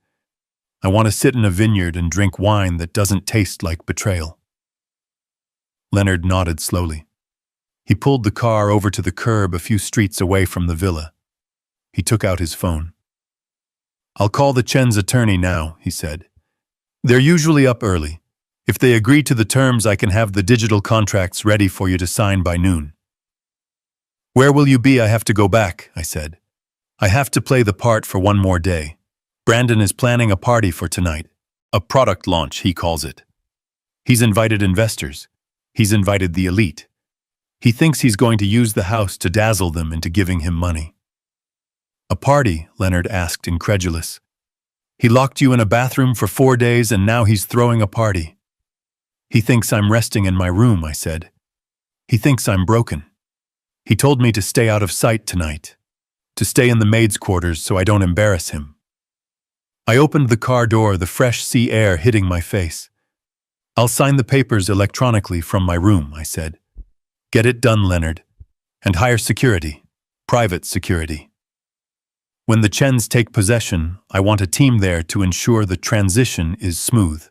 Speaker 1: I want to sit in a vineyard and drink wine that doesn't taste like betrayal. Leonard nodded slowly. He pulled the car over to the curb a few streets away from the villa. He took out his phone. I'll call the Chen's attorney now, he said. They're usually up early. If they agree to the terms, I can have the digital contracts ready for you to sign by noon. Where will you be? I have to go back, I said. I have to play the part for one more day. Brandon is planning a party for tonight. A product launch, he calls it. He's invited investors. He's invited the elite. He thinks he's going to use the house to dazzle them into giving him money. A party? Leonard asked, incredulous. He locked you in a bathroom for 4 days and now he's throwing a party. He thinks I'm resting in my room, I said. He thinks I'm broken. He told me to stay out of sight tonight, to stay in the maid's quarters so I don't embarrass him. I opened the car door, the fresh sea air hitting my face. I'll sign the papers electronically from my room, I said. Get it done, Leonard. And hire security, private security. When the Chens take possession, I want a team there to ensure the transition is smooth.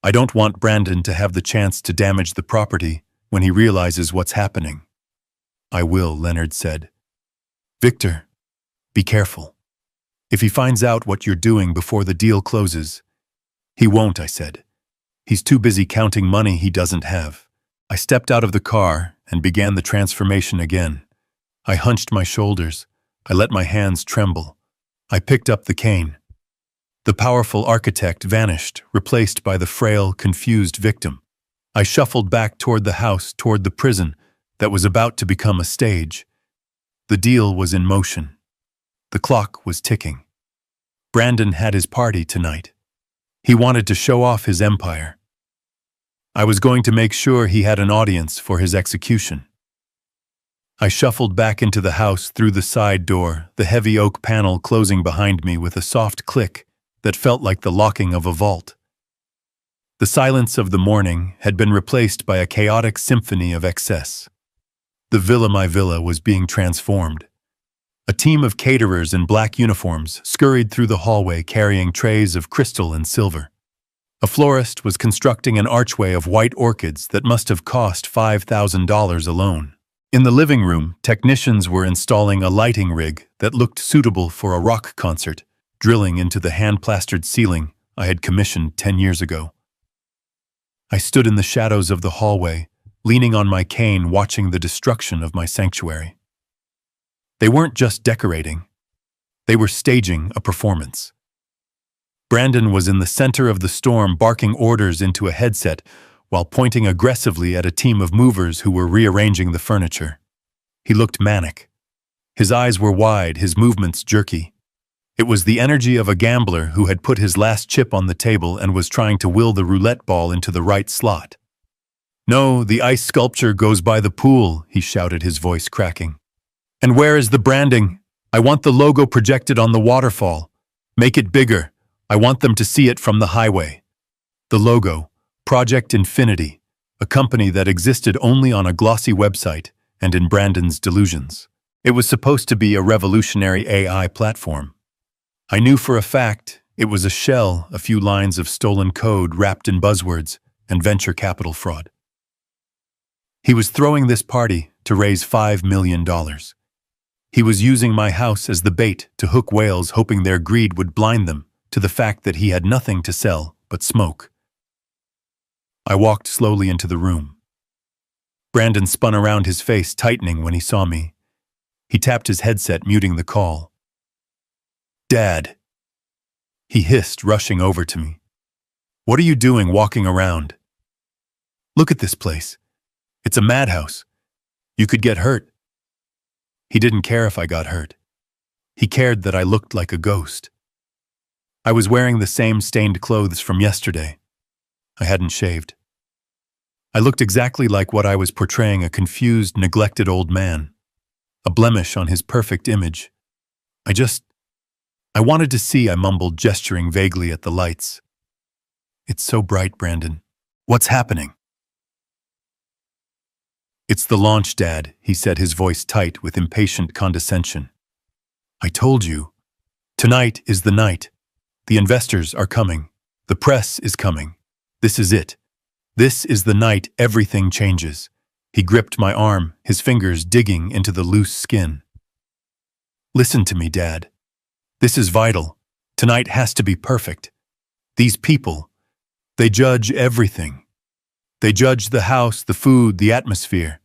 Speaker 1: I don't want Brandon to have the chance to damage the property when he realizes what's happening. I will, Leonard said. Victor, be careful. If he finds out what you're doing before the deal closes. He won't, I said. He's too busy counting money he doesn't have. I stepped out of the car and began the transformation again. I hunched my shoulders. I let my hands tremble. I picked up the cane. The powerful architect vanished, replaced by the frail, confused victim. I shuffled back toward the house, toward the prison that was about to become a stage. The deal was in motion. The clock was ticking. Brandon had his party tonight. He wanted to show off his empire. I was going to make sure he had an audience for his execution. I shuffled back into the house through the side door, the heavy oak panel closing behind me with a soft click that felt like the locking of a vault. The silence of the morning had been replaced by a chaotic symphony of excess. The Villa My Villa was being transformed. A team of caterers in black uniforms scurried through the hallway carrying trays of crystal and silver. A florist was constructing an archway of white orchids that must have cost $5,000 alone. In the living room, technicians were installing a lighting rig that looked suitable for a rock concert, drilling into the hand-plastered ceiling I had commissioned 10 years ago. I stood in the shadows of the hallway, leaning on my cane, watching the destruction of my sanctuary. They weren't just decorating. They were staging a performance. Brandon was in the center of the storm, barking orders into a headset while pointing aggressively at a team of movers who were rearranging the furniture. He looked manic. His eyes were wide, his movements jerky. It was the energy of a gambler who had put his last chip on the table and was trying to will the roulette ball into the right slot. "No, the ice sculpture goes by the pool," he shouted, his voice cracking. "And where is the branding? I want the logo projected on the waterfall. Make it bigger. I want them to see it from the highway." The logo, Project Infinity, a company that existed only on a glossy website and in Brandon's delusions. It was supposed to be a revolutionary AI platform. I knew for a fact it was a shell, a few lines of stolen code wrapped in buzzwords and venture capital fraud. He was throwing this party to raise $5 million. He was using my house as the bait to hook whales, hoping their greed would blind them to the fact that he had nothing to sell but smoke. I walked slowly into the room. Brandon spun around, his face tightening when he saw me. He tapped his headset, muting the call. "Dad," he hissed, rushing over to me. "What are you doing walking around? Look at this place. It's a madhouse. You could get hurt." He didn't care if I got hurt. He cared that I looked like a ghost. I was wearing the same stained clothes from yesterday. I hadn't shaved. I looked exactly like what I was portraying, a confused, neglected old man. A blemish on his perfect image. I wanted to see, I mumbled, gesturing vaguely at the lights. "It's so bright, Brandon. What's happening?" "It's the launch, Dad," he said, his voice tight with impatient condescension. "I told you. Tonight is the night. The investors are coming. The press is coming. This is it. This is the night everything changes." He gripped my arm, his fingers digging into the loose skin. "Listen to me, Dad. This is vital. Tonight has to be perfect. These people, they judge everything. They judge the house, the food, the atmosphere.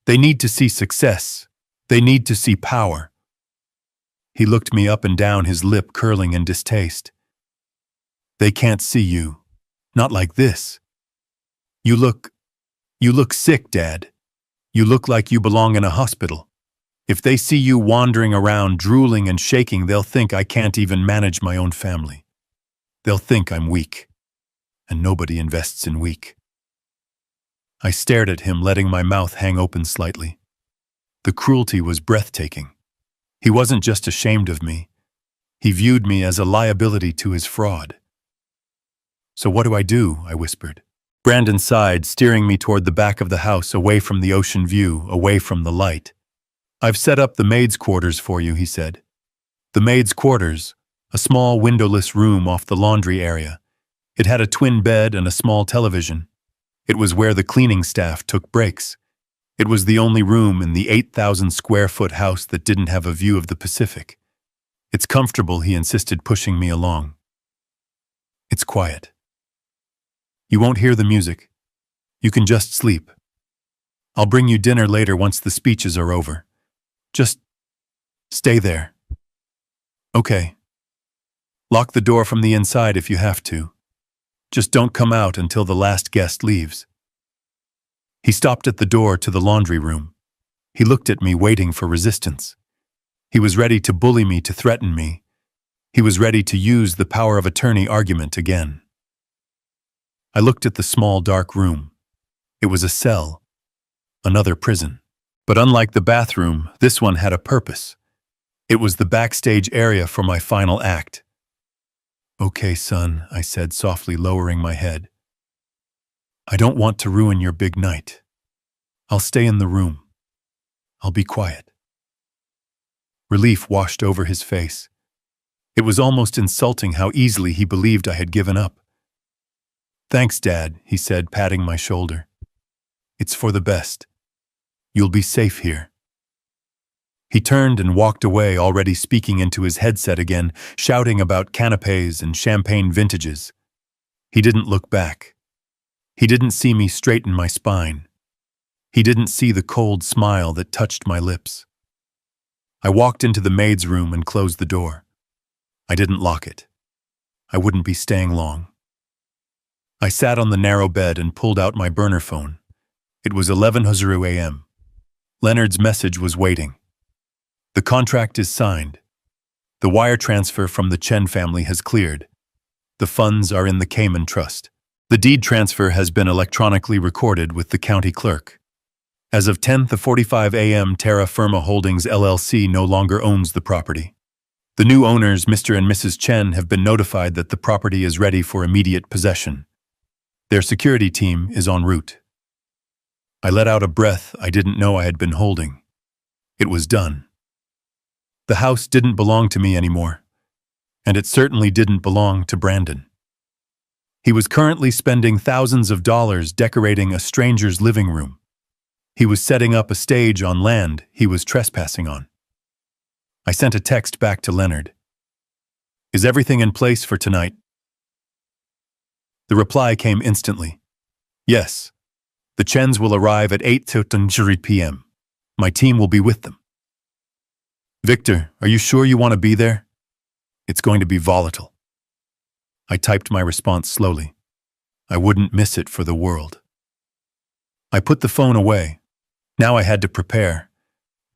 Speaker 1: They need to see success. They need to see power." He looked me up and down, his lip curling in distaste. "They can't see you. Not like this. You look sick, Dad. You look like you belong in a hospital. If they see you wandering around, drooling and shaking, they'll think I can't even manage my own family. They'll think I'm weak, and nobody invests in weak. I stared at him, letting my mouth hang open slightly. The cruelty was breathtaking. He wasn't just ashamed of me. He viewed me as a liability to his fraud. "So what do I do?" I whispered. Brandon sighed, steering me toward the back of the house, away from the ocean view, away from the light. "I've set up the maid's quarters for you," he said. The maid's quarters, a small windowless room off the laundry area. It had a twin bed and a small television. It was where the cleaning staff took breaks. It was the only room in the 8,000 square foot house that didn't have a view of the Pacific. "It's comfortable," he insisted, pushing me along. "It's quiet. You won't hear the music. You can just sleep. I'll bring you dinner later once the speeches are over. Just stay there." "Okay. Lock the door from the inside if you have to. Just don't come out until the last guest leaves." He stopped at the door to the laundry room. He looked at me, waiting for resistance. He was ready to bully me, to threaten me. He was ready to use the power of attorney argument again. I looked at the small, dark room. It was a cell, another prison. But unlike the bathroom, this one had a purpose. It was the backstage area for my final act. "Okay, son," I said softly, lowering my head. "I don't want to ruin your big night. I'll stay in the room. I'll be quiet." Relief washed over his face. It was almost insulting how easily he believed I had given up. "Thanks, Dad," he said, patting my shoulder. "It's for the best. You'll be safe here." He turned and walked away, already speaking into his headset again, shouting about canapes and champagne vintages. He didn't look back. He didn't see me straighten my spine. He didn't see the cold smile that touched my lips. I walked into the maid's room and closed the door. I didn't lock it. I wouldn't be staying long. I sat on the narrow bed and pulled out my burner phone. It was 11:00 a.m. Leonard's message was waiting. "The contract is signed. The wire transfer from the Chen family has cleared. The funds are in the Cayman Trust. The deed transfer has been electronically recorded with the county clerk. As of 10:45 a.m., Terra Firma Holdings LLC no longer owns the property. The new owners, Mr. and Mrs. Chen, have been notified that the property is ready for immediate possession. Their security team is en route." I let out a breath I didn't know I had been holding. It was done. The house didn't belong to me anymore, and it certainly didn't belong to Brandon. He was currently spending thousands of dollars decorating a stranger's living room. He was setting up a stage on land he was trespassing on. I sent a text back to Leonard. "Is everything in place for tonight?" The reply came instantly. "Yes. The Chens will arrive at 8:30 p.m. My team will be with them." "Victor, are you sure you want to be there? It's going to be volatile." I typed my response slowly. I wouldn't miss it for the world. I put the phone away. Now I had to prepare.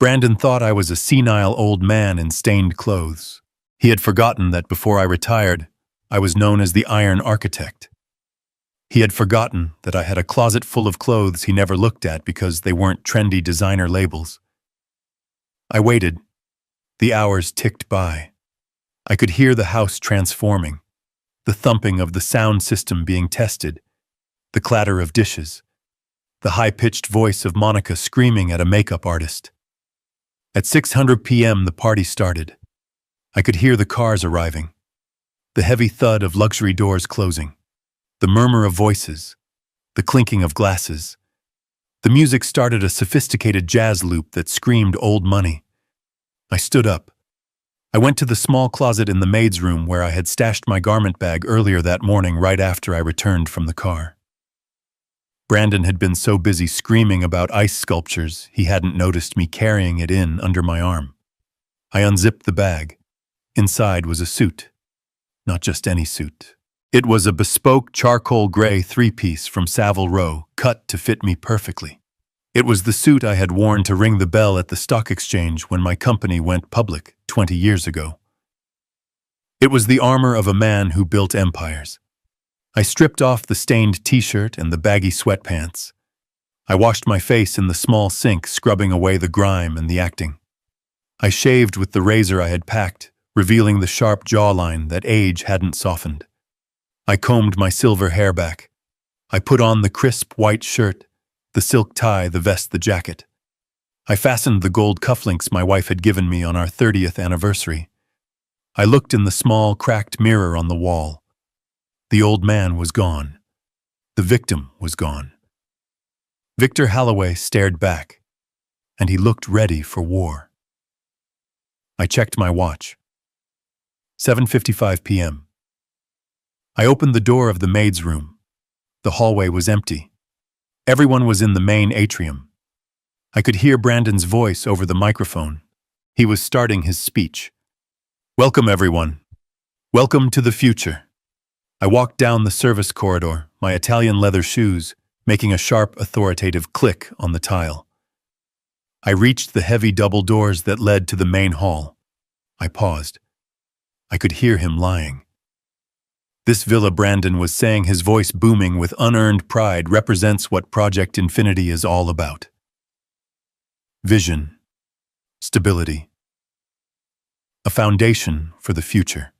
Speaker 1: Brandon thought I was a senile old man in stained clothes. He had forgotten that before I retired, I was known as the Iron Architect. He had forgotten that I had a closet full of clothes he never looked at because they weren't trendy designer labels. I waited. The hours ticked by. I could hear the house transforming, the thumping of the sound system being tested, the clatter of dishes, the high-pitched voice of Monica screaming at a makeup artist. At 6:00 p.m. the party started. I could hear the cars arriving, the heavy thud of luxury doors closing, the murmur of voices, the clinking of glasses. The music started a sophisticated jazz loop that screamed old money. I stood up. I went to the small closet in the maid's room where I had stashed my garment bag earlier that morning right after I returned from the car. Brandon had been so busy screaming about ice sculptures, he hadn't noticed me carrying it in under my arm. I unzipped the bag. Inside was a suit. Not just any suit. It was a bespoke charcoal gray three-piece from Savile Row, cut to fit me perfectly. It was the suit I had worn to ring the bell at the stock exchange when my company went public 20 years ago. It was the armor of a man who built empires. I stripped off the stained t-shirt and the baggy sweatpants. I washed my face in the small sink, scrubbing away the grime and the acting. I shaved with the razor I had packed, revealing the sharp jawline that age hadn't softened. I combed my silver hair back. I put on the crisp white shirt, the silk tie, the vest, the jacket. I fastened the gold cufflinks my wife had given me on our 30th anniversary. I looked in the small, cracked mirror on the wall. The old man was gone. The victim was gone. Victor Halloway stared back, and he looked ready for war. I checked my watch. 7:55 p.m. I opened the door of the maid's room. The hallway was empty. Everyone was in the main atrium. I could hear Brandon's voice over the microphone. He was starting his speech. "Welcome, everyone. Welcome to the future." I walked down the service corridor, my Italian leather shoes making a sharp, authoritative click on the tile. I reached the heavy double doors that led to the main hall. I paused. I could hear him lying. This Villa, Brandon was saying, his voice booming with unearned pride, represents what Project Infinity is all about. Vision. Stability. A foundation for the future.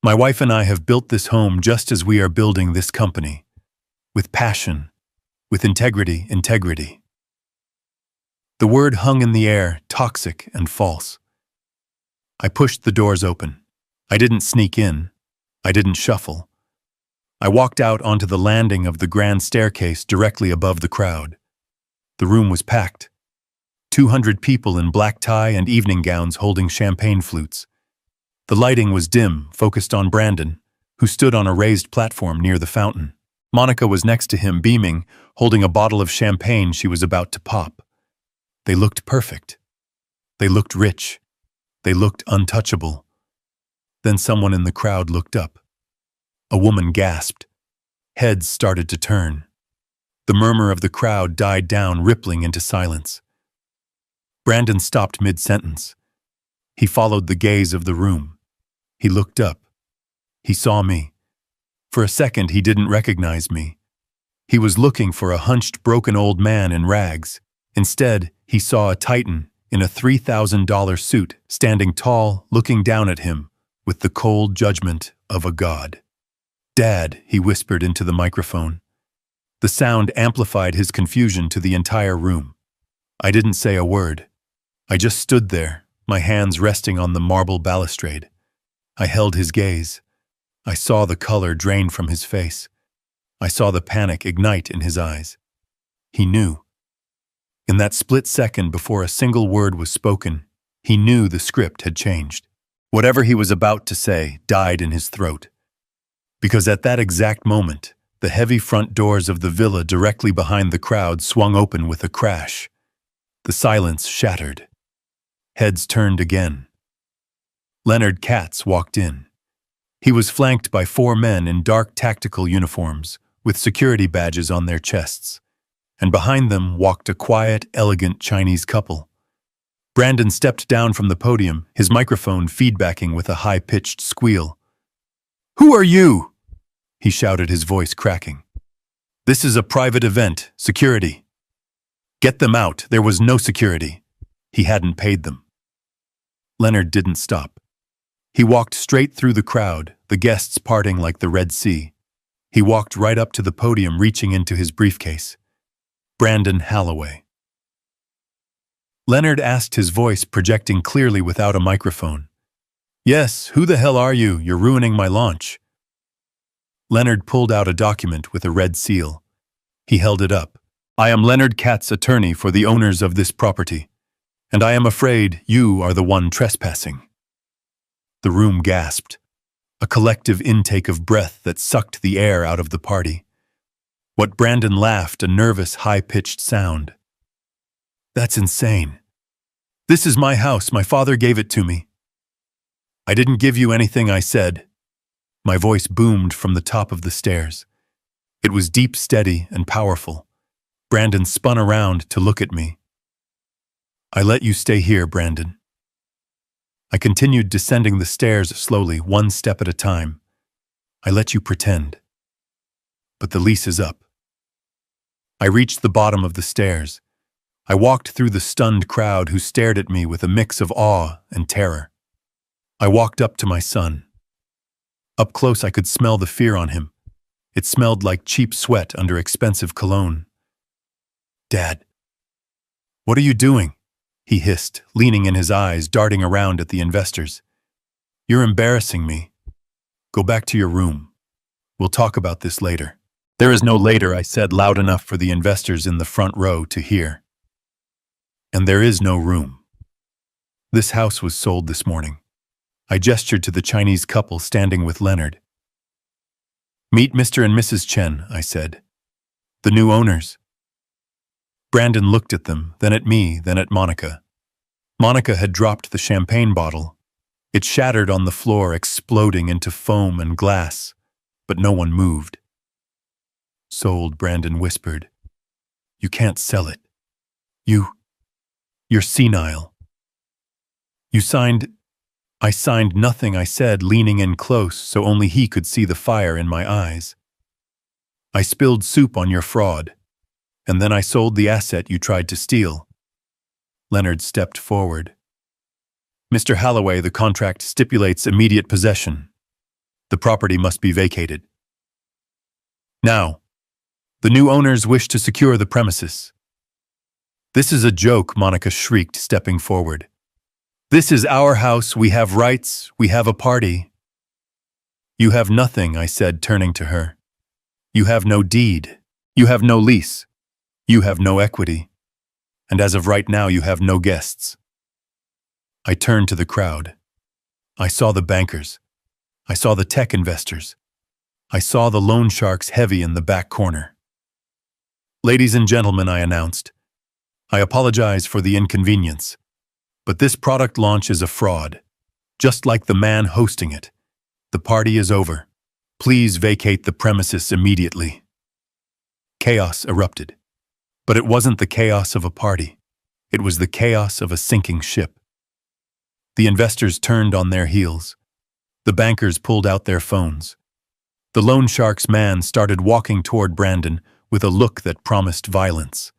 Speaker 1: My wife and I have built this home just as we are building this company. With passion. With integrity. The word hung in the air, toxic and false. I pushed the doors open. I didn't sneak in. I didn't shuffle. I walked out onto the landing of the grand staircase directly above the crowd. The room was packed. 200 people in black tie and evening gowns holding champagne flutes. The lighting was dim, focused on Brandon, who stood on a raised platform near the fountain. Monica was next to him, beaming, holding a bottle of champagne she was about to pop. They looked perfect. They looked rich. They looked untouchable. Then someone in the crowd looked up. A woman gasped. Heads started to turn. The murmur of the crowd died down, rippling into silence. Brandon stopped mid-sentence. He followed the gaze of the room. He looked up. He saw me. For a second, he didn't recognize me. He was looking for a hunched, broken old man in rags. Instead, he saw a titan in a $3,000 suit, standing tall, looking down at him with the cold judgment of a god. "Dad," he whispered into the microphone. The sound amplified his confusion to the entire room. I didn't say a word. I just stood there, my hands resting on the marble balustrade. I held his gaze. I saw the color drain from his face. I saw the panic ignite in his eyes. He knew. In that split second before a single word was spoken, he knew the script had changed. Whatever he was about to say died in his throat. Because at that exact moment, the heavy front doors of the villa directly behind the crowd swung open with a crash. The silence shattered. Heads turned again. Leonard Katz walked in. He was flanked by 4 men in dark tactical uniforms, with security badges on their chests. And behind them walked a quiet, elegant Chinese couple. Brandon stepped down from the podium, his microphone feedbacking with a high-pitched squeal. "Who are you?" he shouted, his voice cracking. "This is a private event. Security." "Get them out. There was no security." He hadn't paid them. Leonard didn't stop. He walked straight through the crowd, the guests parting like the Red Sea. He walked right up to the podium, reaching into his briefcase. Brandon Halloway. Leonard asked, his voice projecting clearly without a microphone. "Yes, who the hell are you? You're ruining my launch." Leonard pulled out a document with a red seal. He held it up. "I am Leonard Katz, attorney for the owners of this property, and I am afraid you are the one trespassing." The room gasped, a collective intake of breath that sucked the air out of the party. What Brandon laughed, a nervous, high-pitched sound. "That's insane. This is my house. My father gave it to me." "I didn't give you anything," I said. My voice boomed from the top of the stairs. It was deep, steady, and powerful. Brandon spun around to look at me. I let you stay here, Brandon. I continued descending the stairs slowly, one step at a time. I let you pretend. But the lease is up. I reached the bottom of the stairs. I walked through the stunned crowd who stared at me with a mix of awe and terror. I walked up to my son. Up close I could smell the fear on him. It smelled like cheap sweat under expensive cologne. Dad, what are you doing? He hissed, leaning in his eyes, darting around at the investors. You're embarrassing me. Go back to your room. We'll talk about this later. There is no later, I said loud enough for the investors in the front row to hear. And there is no room. This house was sold this morning. I gestured to the Chinese couple standing with Leonard. Meet Mr. and Mrs. Chen, I said. The new owners. Brandon looked at them, then at me, then at Monica. Monica had dropped the champagne bottle. It shattered on the floor, exploding into foam and glass, but no one moved. Sold, Brandon whispered. You can't sell it. You're senile. You signed... I signed nothing, I said, leaning in close so only he could see the fire in my eyes. I spilled soup on your fraud, and then I sold the asset you tried to steal. Leonard stepped forward. Mr. Holloway, the contract stipulates immediate possession. The property must be vacated. Now, the new owners wish to secure the premises. This is a joke, Monica shrieked, stepping forward. This is our house, we have rights, we have a party. You have nothing, I said, turning to her. You have no deed. You have no lease. You have no equity. And as of right now, you have no guests. I turned to the crowd. I saw the bankers. I saw the tech investors. I saw the loan sharks heavy in the back corner. Ladies and gentlemen, I announced, I apologize for the inconvenience, but this product launch is a fraud, just like the man hosting it. The party is over. Please vacate the premises immediately. Chaos erupted. But it wasn't the chaos of a party. It was the chaos of a sinking ship. The investors turned on their heels. The bankers pulled out their phones. The loan shark's man started walking toward Brandon with a look that promised violence.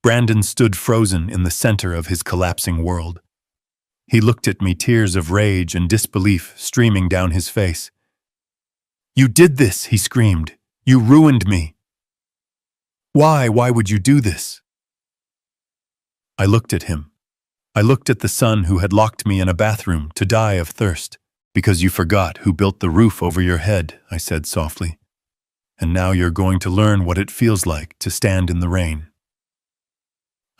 Speaker 1: Brandon stood frozen in the center of his collapsing world. He looked at me, tears of rage and disbelief streaming down his face. You did this, he screamed. You ruined me. Why would you do this? I looked at him. I looked at the son who had locked me in a bathroom to die of thirst. Because you forgot who built the roof over your head, I said softly. And now you're going to learn what it feels like to stand in the rain.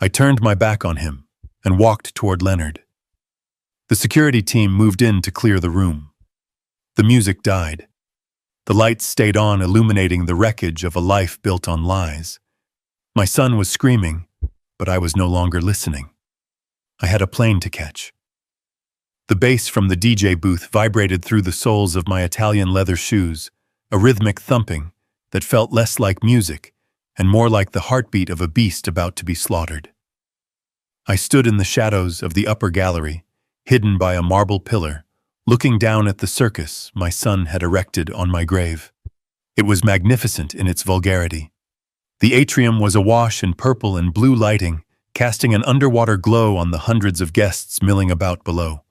Speaker 1: I turned my back on him and walked toward Leonard. The security team moved in to clear the room. The music died. The lights stayed on, illuminating the wreckage of a life built on lies. My son was screaming, but I was no longer listening. I had a plane to catch. The bass from the DJ booth vibrated through the soles of my Italian leather shoes, a rhythmic thumping that felt less like music and more like the heartbeat of a beast about to be slaughtered. I stood in the shadows of the upper gallery, hidden by a marble pillar, looking down at the circus my son had erected on my grave. It was magnificent in its vulgarity. The atrium was awash in purple and blue lighting, casting an underwater glow on the hundreds of guests milling about below.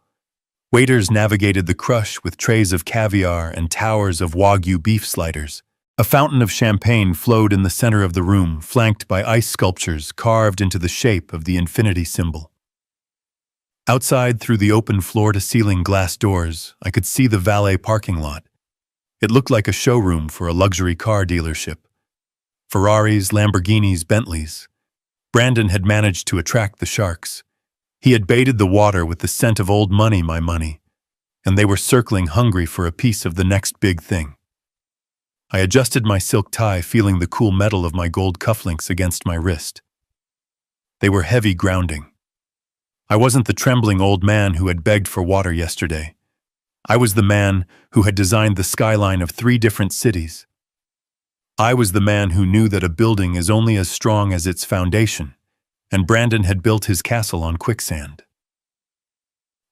Speaker 1: Waiters navigated the crush with trays of caviar and towers of Wagyu beef sliders. A fountain of champagne flowed in the center of the room, flanked by ice sculptures carved into the shape of the infinity symbol. Outside, through the open floor-to-ceiling glass doors, I could see the valet parking lot. It looked like a showroom for a luxury car dealership. Ferraris, Lamborghinis, Bentleys. Brandon had managed to attract the sharks. He had baited the water with the scent of old money, my money, and they were circling hungry for a piece of the next big thing. I adjusted my silk tie, feeling the cool metal of my gold cufflinks against my wrist. They were heavy grounding. I wasn't the trembling old man who had begged for water yesterday. I was the man who had designed the skyline of 3 different cities. I was the man who knew that a building is only as strong as its foundation, and Brandon had built his castle on quicksand.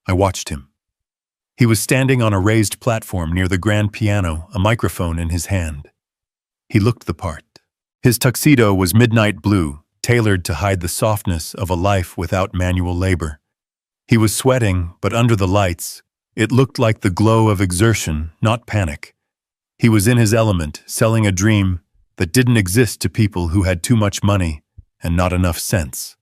Speaker 1: I watched him. He was standing on a raised platform near the grand piano, a microphone in his hand. He looked the part. His tuxedo was midnight blue, tailored to hide the softness of a life without manual labor. He was sweating, but under the lights, it looked like the glow of exertion, not panic. He was in his element, selling a dream that didn't exist to people who had too much money and not enough sense.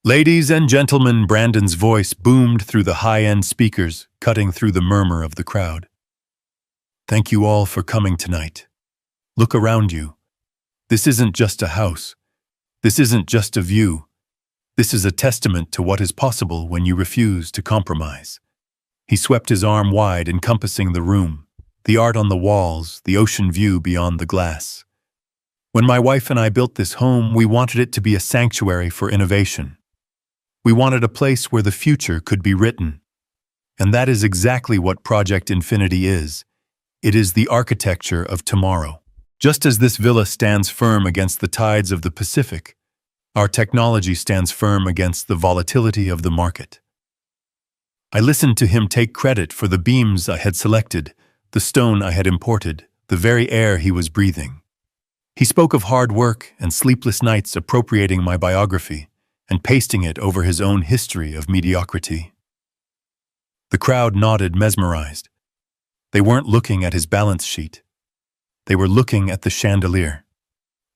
Speaker 1: Ladies and gentlemen, Brandon's voice boomed through the high-end speakers, cutting through the murmur of the crowd. Thank you all for coming tonight. Look around you. This isn't just a house. This isn't just a view. This is a testament to what is possible when you refuse to compromise. He swept his arm wide, encompassing the room, the art on the walls, the ocean view beyond the glass. When my wife and I built this home, we wanted it to be a sanctuary for innovation. We wanted a place where the future could be written. And that is exactly what Project Infinity is. It is the architecture of tomorrow. Just as this villa stands firm against the tides of the Pacific, our technology stands firm against the volatility of the market. I listened to him take credit for the beams I had selected, the stone I had imported, the very air he was breathing. He spoke of hard work and sleepless nights appropriating my biography and pasting it over his own history of mediocrity. The crowd nodded, mesmerized. They weren't looking at his balance sheet. They were looking at the chandelier.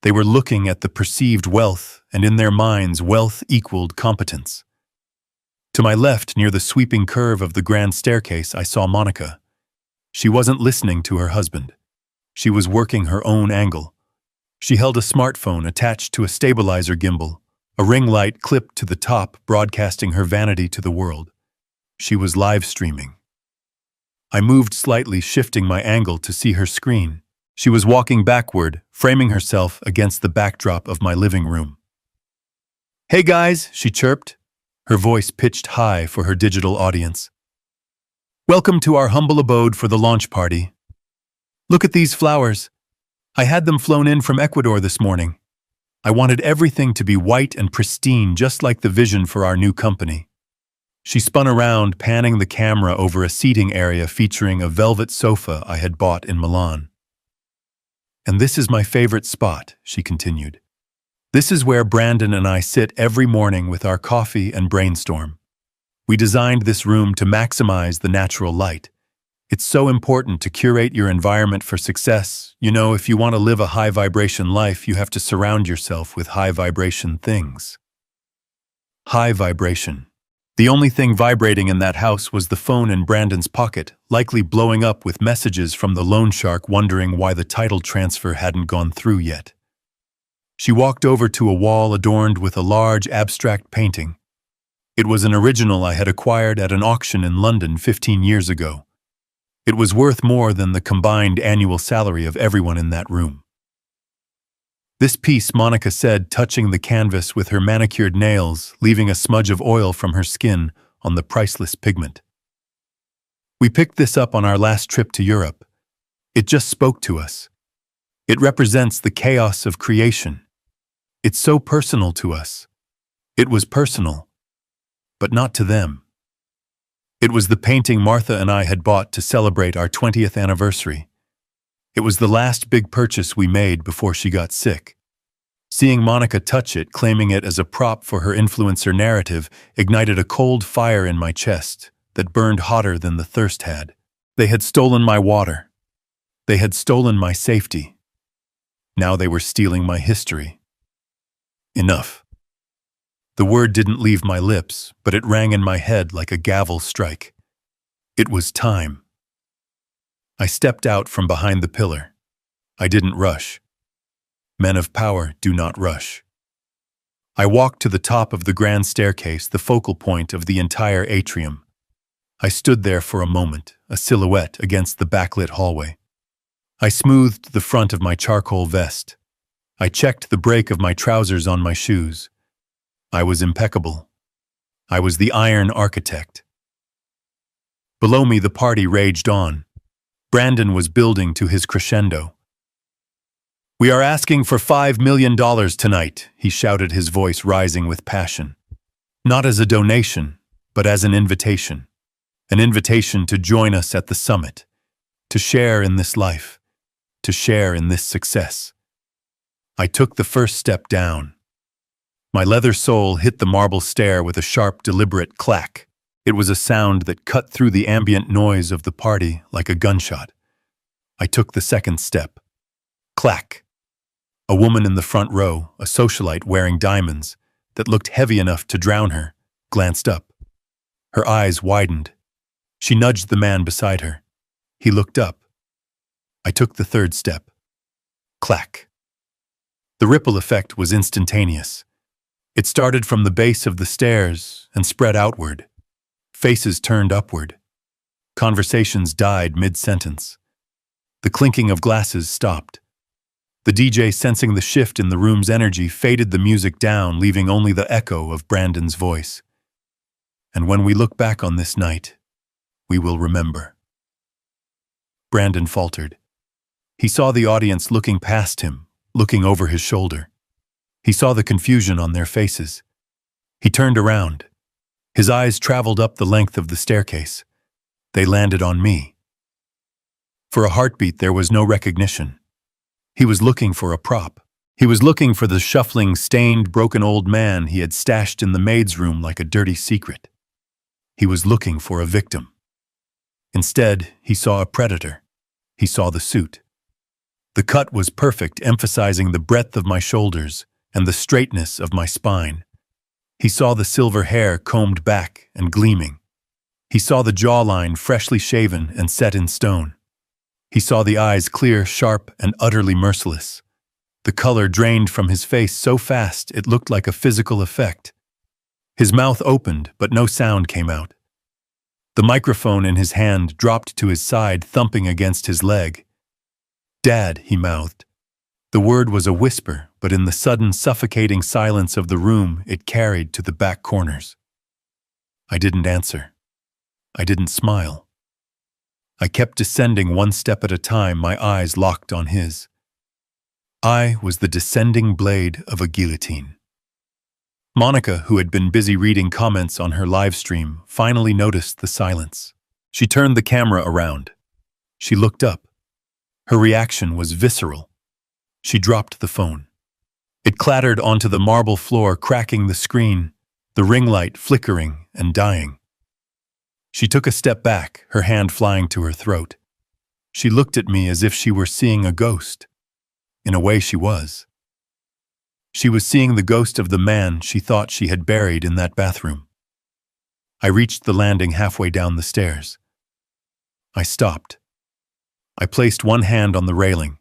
Speaker 1: They were looking at the perceived wealth, and in their minds, wealth equaled competence. To my left, near the sweeping curve of the grand staircase, I saw Monica. She wasn't listening to her husband. She was working her own angle. She held a smartphone attached to a stabilizer gimbal, a ring light clipped to the top, broadcasting her vanity to the world. She was live streaming. I moved slightly, shifting my angle to see her screen. She was walking backward, framing herself against the backdrop of my living room. "Hey guys," she chirped, her voice pitched high for her digital audience. "Welcome to our humble abode for the launch party. Look at these flowers. I had them flown in from Ecuador this morning. I wanted everything to be white and pristine, just like the vision for our new company." She spun around, panning the camera over a seating area featuring a velvet sofa I had bought in Milan. "And this is my favorite spot," she continued. "This is where Brandon and I sit every morning with our coffee and brainstorm. We designed this room to maximize the natural light. It's so important to curate your environment for success. You know, if you want to live a high-vibration life, you have to surround yourself with high-vibration things." High vibration. The only thing vibrating in that house was the phone in Brandon's pocket, likely blowing up with messages from the loan shark wondering why the title transfer hadn't gone through yet. She walked over to a wall adorned with a large abstract painting. It was an original I had acquired at an auction in London 15 years ago. It was worth more than the combined annual salary of everyone in that room. "This piece," Monica said, touching the canvas with her manicured nails, leaving a smudge of oil from her skin on the priceless pigment. "We picked this up on our last trip to Europe. It just spoke to us. It represents the chaos of creation. It's so personal to us. It was personal, but not to them. It was the painting Martha and I had bought to celebrate our 20th anniversary. It was the last big purchase we made before she got sick." Seeing Monica touch it, claiming it as a prop for her influencer narrative, ignited a cold fire in my chest that burned hotter than the thirst had. They had stolen my water. They had stolen my safety. Now they were stealing my history. Enough. The word didn't leave my lips, but it rang in my head like a gavel strike. It was time. I stepped out from behind the pillar. I didn't rush. Men of power do not rush. I walked to the top of the grand staircase, the focal point of the entire atrium. I stood there for a moment, a silhouette against the backlit hallway. I smoothed the front of my charcoal vest. I checked the break of my trousers on my shoes. I was impeccable. I was the Iron Architect. Below me, the party raged on. Brandon was building to his crescendo. "We are asking for $5 million tonight," he shouted, his voice rising with passion. Not as a donation, but as an invitation. An invitation to join us at the summit, to share in this life, to share in this success. I took the first step down. My leather sole hit the marble stair with a sharp, deliberate clack. It was a sound that cut through the ambient noise of the party like a gunshot. I took the second step. Clack. A woman in the front row, a socialite wearing diamonds that looked heavy enough to drown her, glanced up. Her eyes widened. She nudged the man beside her. He looked up. I took the third step. Clack. The ripple effect was instantaneous. It started from the base of the stairs and spread outward. Faces turned upward. Conversations died mid-sentence. The clinking of glasses stopped. The DJ, sensing the shift in the room's energy, faded the music down, leaving only the echo of Brandon's voice. And when we look back on this night, we will remember. Brandon faltered. He saw the audience looking past him, looking over his shoulder. He saw the confusion on their faces. He turned around. His eyes traveled up the length of the staircase. They landed on me. For a heartbeat, there was no recognition. He was looking for a prop. He was looking for the shuffling, stained, broken old man he had stashed in the maid's room like a dirty secret. He was looking for a victim. Instead, he saw a predator. He saw the suit. The cut was perfect, emphasizing the breadth of my shoulders and the straightness of my spine. He saw the silver hair combed back and gleaming. He saw the jawline freshly shaven and set in stone. He saw the eyes clear, sharp, and utterly merciless. The color drained from his face so fast it looked like a physical effect. His mouth opened, but no sound came out. The microphone in his hand dropped to his side, thumping against his leg. "Dad," he mouthed. The word was a whisper, but in the sudden, suffocating silence of the room, it carried to the back corners. I didn't answer. I didn't smile. I kept descending one step at a time, my eyes locked on his. I was the descending blade of a guillotine. Monica, who had been busy reading comments on her live stream, finally noticed the silence. She turned the camera around. She looked up. Her reaction was visceral. She dropped the phone. It clattered onto the marble floor, cracking the screen, the ring light flickering and dying. She took a step back, her hand flying to her throat. She looked at me as if she were seeing a ghost. In a way, she was. She was seeing the ghost of the man she thought she had buried in that bathroom. I reached the landing halfway down the stairs. I stopped. I placed one hand on the railing.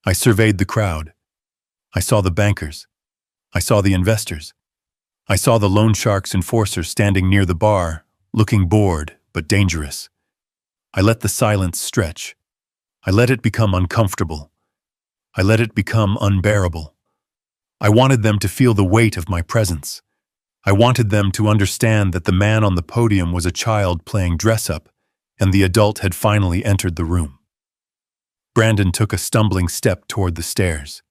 Speaker 1: I surveyed the crowd. I saw the bankers. I saw the investors. I saw the loan shark's enforcer standing near the bar, looking bored but dangerous. I let the silence stretch. I let it become uncomfortable. I let it become unbearable. I wanted them to feel the weight of my presence. I wanted them to understand that the man on the podium was a child playing dress-up, and the adult had finally entered the room. Brandon took a stumbling step toward the stairs.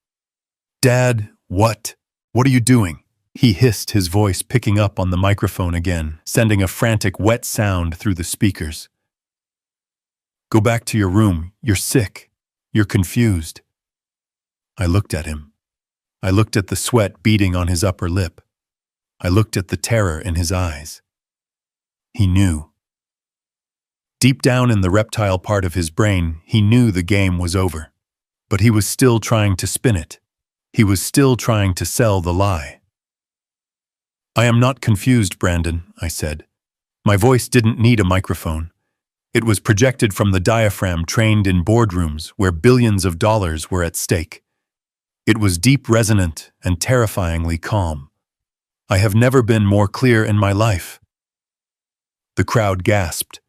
Speaker 1: "Dad, what? What are you doing?" He hissed, his voice picking up on the microphone again, sending a frantic, wet sound through the speakers. "Go back to your room. You're sick. You're confused." I looked at him. I looked at the sweat beading on his upper lip. I looked at the terror in his eyes. He knew. Deep down in the reptile part of his brain, he knew the game was over. But he was still trying to spin it. He was still trying to sell the lie. "I am not confused, Brandon," I said. My voice didn't need a microphone. It was projected from the diaphragm trained in boardrooms where billions of dollars were at stake. It was deep, resonant, and terrifyingly calm. I have never been more clear in my life. The crowd gasped,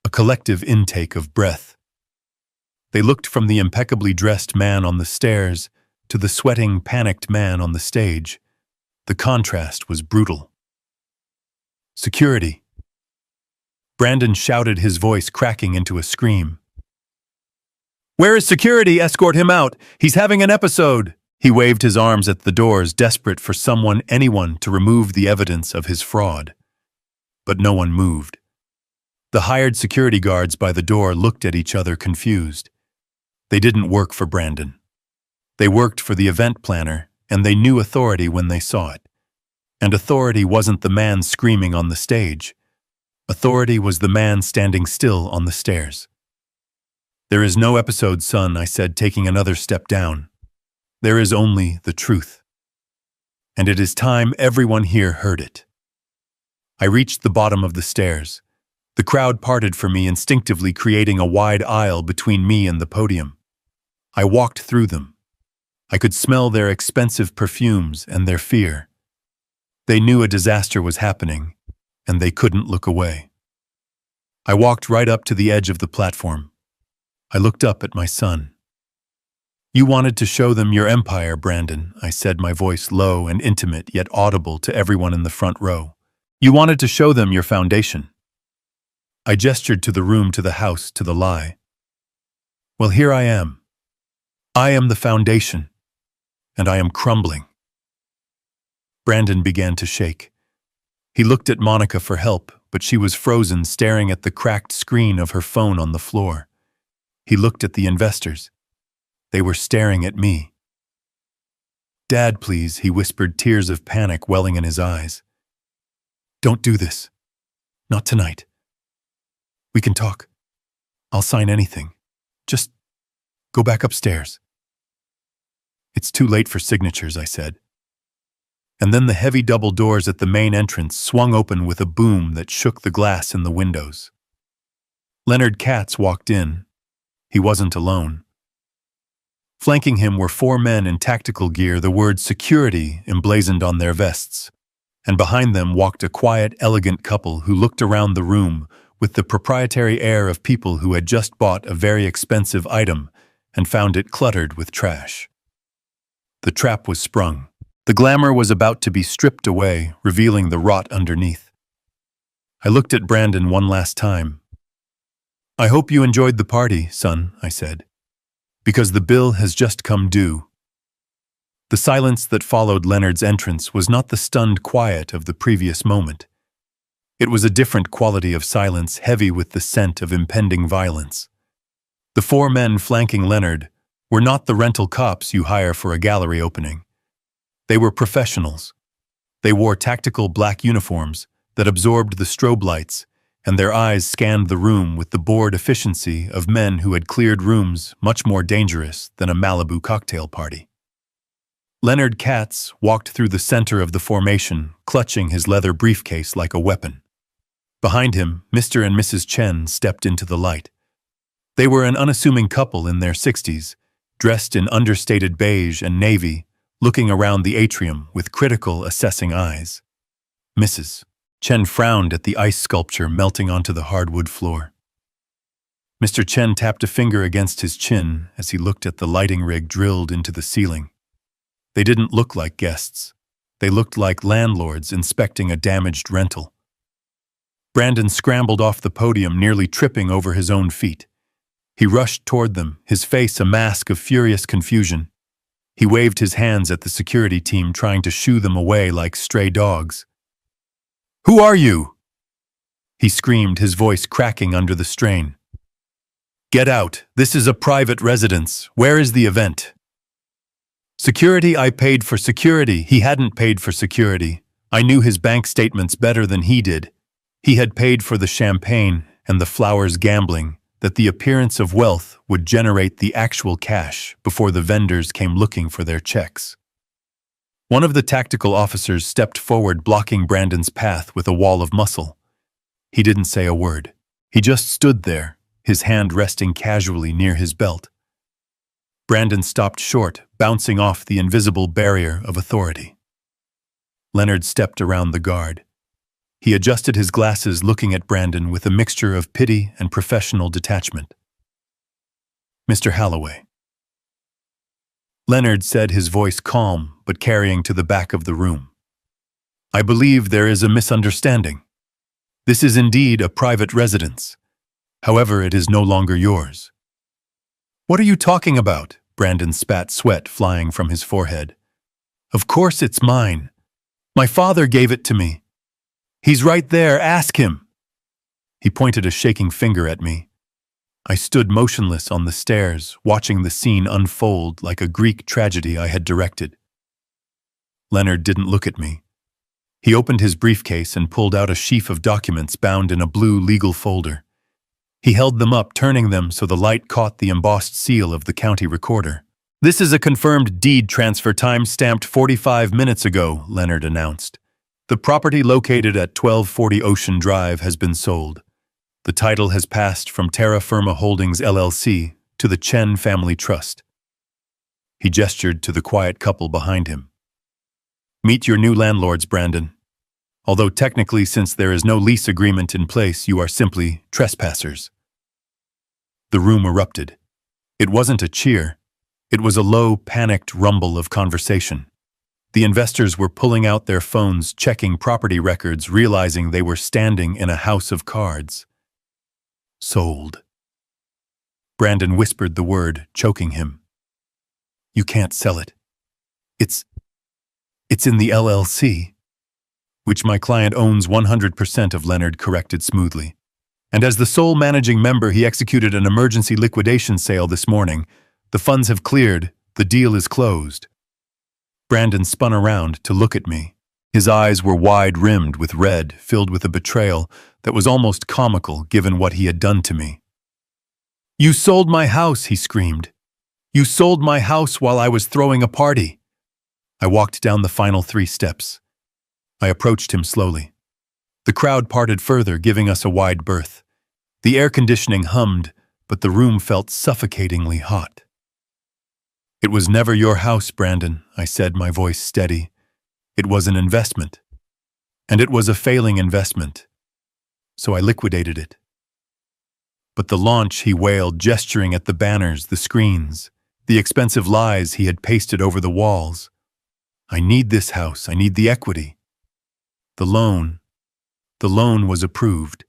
Speaker 1: a collective intake of breath. They looked from the impeccably dressed man on the stairs to the sweating, panicked man on the stage. The contrast was brutal. "Security!" Brandon shouted, his voice cracking into a scream. Where is security? Escort him out. He's having an episode. He waved his arms at the doors, desperate for anyone to remove the evidence of his fraud. But no one moved. The hired security guards by the door looked at each other confused. They didn't work for Brandon. They worked for the event planner, and they knew authority when they saw it. And authority wasn't the man screaming on the stage. Authority was the man standing still on the stairs. There is no episode, son, I said, taking another step down. There is only the truth. And it is time everyone here heard it. I reached the bottom of the stairs. The crowd parted for me instinctively, creating a wide aisle between me and the podium. I walked through them. I could smell their expensive perfumes and their fear. They knew a disaster was happening, and they couldn't look away. I walked right up to the edge of the platform. I looked up at my son. You wanted to show them your empire, Brandon, I said, my voice low and intimate yet audible to everyone in the front row. You wanted to show them your foundation. I gestured to the room, to the house, to the lie. Well, here I am. I am the foundation, and I am crumbling. Brandon began to shake. He looked at Monica for help, but she was frozen, staring at the cracked screen of her phone on the floor. He looked at the investors. They were staring at me. Dad, please, he whispered, tears of panic welling in his eyes. Don't do this. Not tonight. We can talk. I'll sign anything. Just go back upstairs. It's too late for signatures, I said. And then the heavy double doors at the main entrance swung open with a boom that shook the glass in the windows. Leonard Katz walked in. He wasn't alone. Flanking him were 4 men in tactical gear, the word security emblazoned on their vests. And behind them walked a quiet, elegant couple who looked around the room with the proprietary air of people who had just bought a very expensive item and found it cluttered with trash. The trap was sprung. The glamour was about to be stripped away, revealing the rot underneath. I looked at Brandon one last time. I hope you enjoyed the party, son, I said, because the bill has just come due. The silence that followed Leonard's entrance was not the stunned quiet of the previous moment. It was a different quality of silence, heavy with the scent of impending violence. The 4 men flanking Leonard were not the rental cops you hire for a gallery opening. They were professionals. They wore tactical black uniforms that absorbed the strobe lights, and their eyes scanned the room with the bored efficiency of men who had cleared rooms much more dangerous than a Malibu cocktail party. Leonard Katz walked through the center of the formation, clutching his leather briefcase like a weapon. Behind him, Mr. and Mrs. Chen stepped into the light. They were an unassuming couple in their 60s, dressed in understated beige and navy, looking around the atrium with critical, assessing eyes. Mrs. Chen frowned at the ice sculpture melting onto the hardwood floor. Mr. Chen tapped a finger against his chin as he looked at the lighting rig drilled into the ceiling. They didn't look like guests. They looked like landlords inspecting a damaged rental. Brandon scrambled off the podium, nearly tripping over his own feet. He rushed toward them, his face a mask of furious confusion. He waved his hands at the security team, trying to shoo them away like stray dogs. "Who are you?" he screamed, his voice cracking under the strain. "Get out. This is a private residence. Where is the event?" "Security? I paid for security." He hadn't paid for security. I knew his bank statements better than he did. He had paid for the champagne and the flowers, gambling that the appearance of wealth would generate the actual cash before the vendors came looking for their checks. One of the tactical officers stepped forward, blocking Brandon's path with a wall of muscle. He didn't say a word. He just stood there, his hand resting casually near his belt. Brandon stopped short, bouncing off the invisible barrier of authority. Leonard stepped around the guard. He adjusted his glasses, looking at Brandon with a mixture of pity and professional detachment. "Mr. Holloway." Leonard said, his voice calm but carrying to the back of the room. "I believe there is a misunderstanding. This is indeed a private residence. However, it is no longer yours." What are you talking about? Brandon spat sweat flying from his forehead. Of course it's mine. My father gave it to me. He's right there, ask him. He pointed a shaking finger at me. I stood motionless on the stairs, watching the scene unfold like a Greek tragedy I had directed. Leonard didn't look at me. He opened his briefcase and pulled out a sheaf of documents bound in a blue legal folder. He held them up, turning them so the light caught the embossed seal of the county recorder. This is a confirmed deed transfer time stamped 45 minutes ago, Leonard announced. The property located at 1240 Ocean Drive has been sold. The title has passed from Terra Firma Holdings LLC to the Chen Family Trust. He gestured to the quiet couple behind him. Meet your new landlords, Brandon. Although technically, since there is no lease agreement in place, you are simply trespassers. The room erupted. It wasn't a cheer. It was a low, panicked rumble of conversation. The investors were pulling out their phones, checking property records, realizing they were standing in a house of cards. Sold. Brandon whispered the word, choking him. You can't sell it. It's in the LLC, which my client owns 100% of, Leonard corrected smoothly. And as the sole managing member, he executed an emergency liquidation sale this morning. The funds have cleared. The deal is closed. Brandon spun around to look at me. His eyes were wide-rimmed with red, filled with a betrayal that was almost comical given what he had done to me. You sold my house, he screamed. You sold my house while I was throwing a party. I walked down the final 3 steps. I approached him slowly. The crowd parted further, giving us a wide berth. The air conditioning hummed, but the room felt suffocatingly hot. It was never your house, Brandon, I said, my voice steady. It was an investment. And it was a failing investment. So I liquidated it. But the launch, he wailed, gesturing at the banners, the screens, the expensive lies he had pasted over the walls. I need this house. I need the equity. The loan was approved.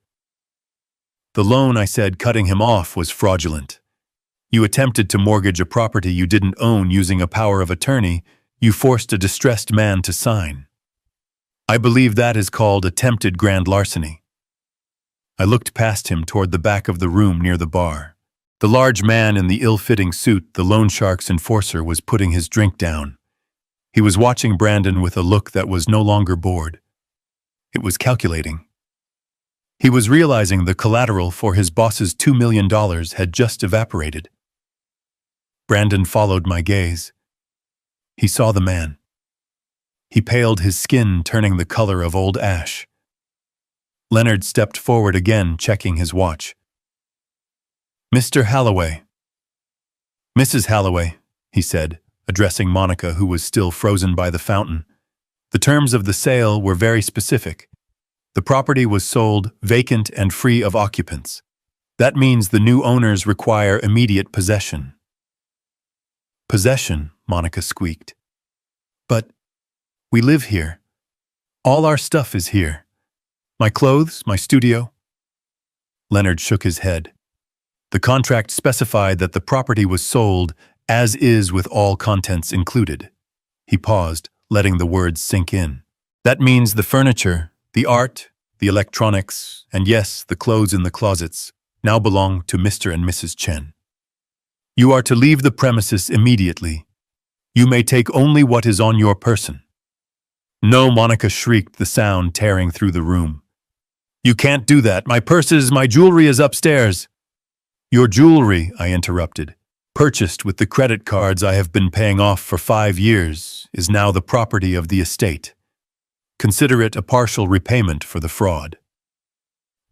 Speaker 1: The loan, I said, cutting him off, was fraudulent. You attempted to mortgage a property you didn't own using a power of attorney. You forced a distressed man to sign. I believe that is called attempted grand larceny. I looked past him toward the back of the room near the bar. The large man in the ill-fitting suit, the loan shark's enforcer, was putting his drink down. He was watching Brandon with a look that was no longer bored. It was calculating. He was realizing the collateral for his boss's $2 million had just evaporated. Brandon followed my gaze. He saw the man. He paled, his skin turning the color of old ash. Leonard stepped forward again, checking his watch. Mr. Halloway. Mrs. Halloway, he said, addressing Monica, who was still frozen by the fountain. The terms of the sale were very specific. The property was sold vacant and free of occupants. That means the new owners require immediate possession. Possession, Monica squeaked. But we live here. All our stuff is here. My clothes, my studio. Leonard shook his head. The contract specified that the property was sold as is with all contents included. He paused, letting the words sink in. That means the furniture, the art, the electronics, and yes, the clothes in the closets, now belong to Mr. and Mrs. Chen. You are to leave the premises immediately. You may take only what is on your person. No, Monica shrieked, the sound tearing through the room. You can't do that. My purses, my jewelry is upstairs. Your jewelry, I interrupted, purchased with the credit cards I have been paying off for 5 years, is now the property of the estate. Consider it a partial repayment for the fraud.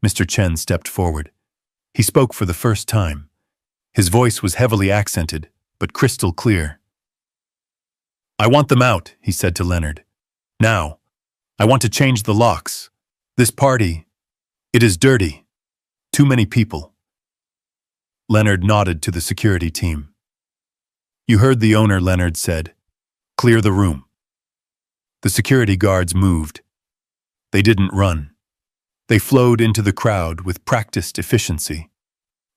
Speaker 1: Mr. Chen stepped forward. He spoke for the first time. His voice was heavily accented, but crystal clear. I want them out, he said to Leonard. Now. I want to change the locks. This party, it is dirty. Too many people. Leonard nodded to the security team. You heard the owner, Leonard said. Clear the room. The security guards moved. They didn't run. They flowed into the crowd with practiced efficiency.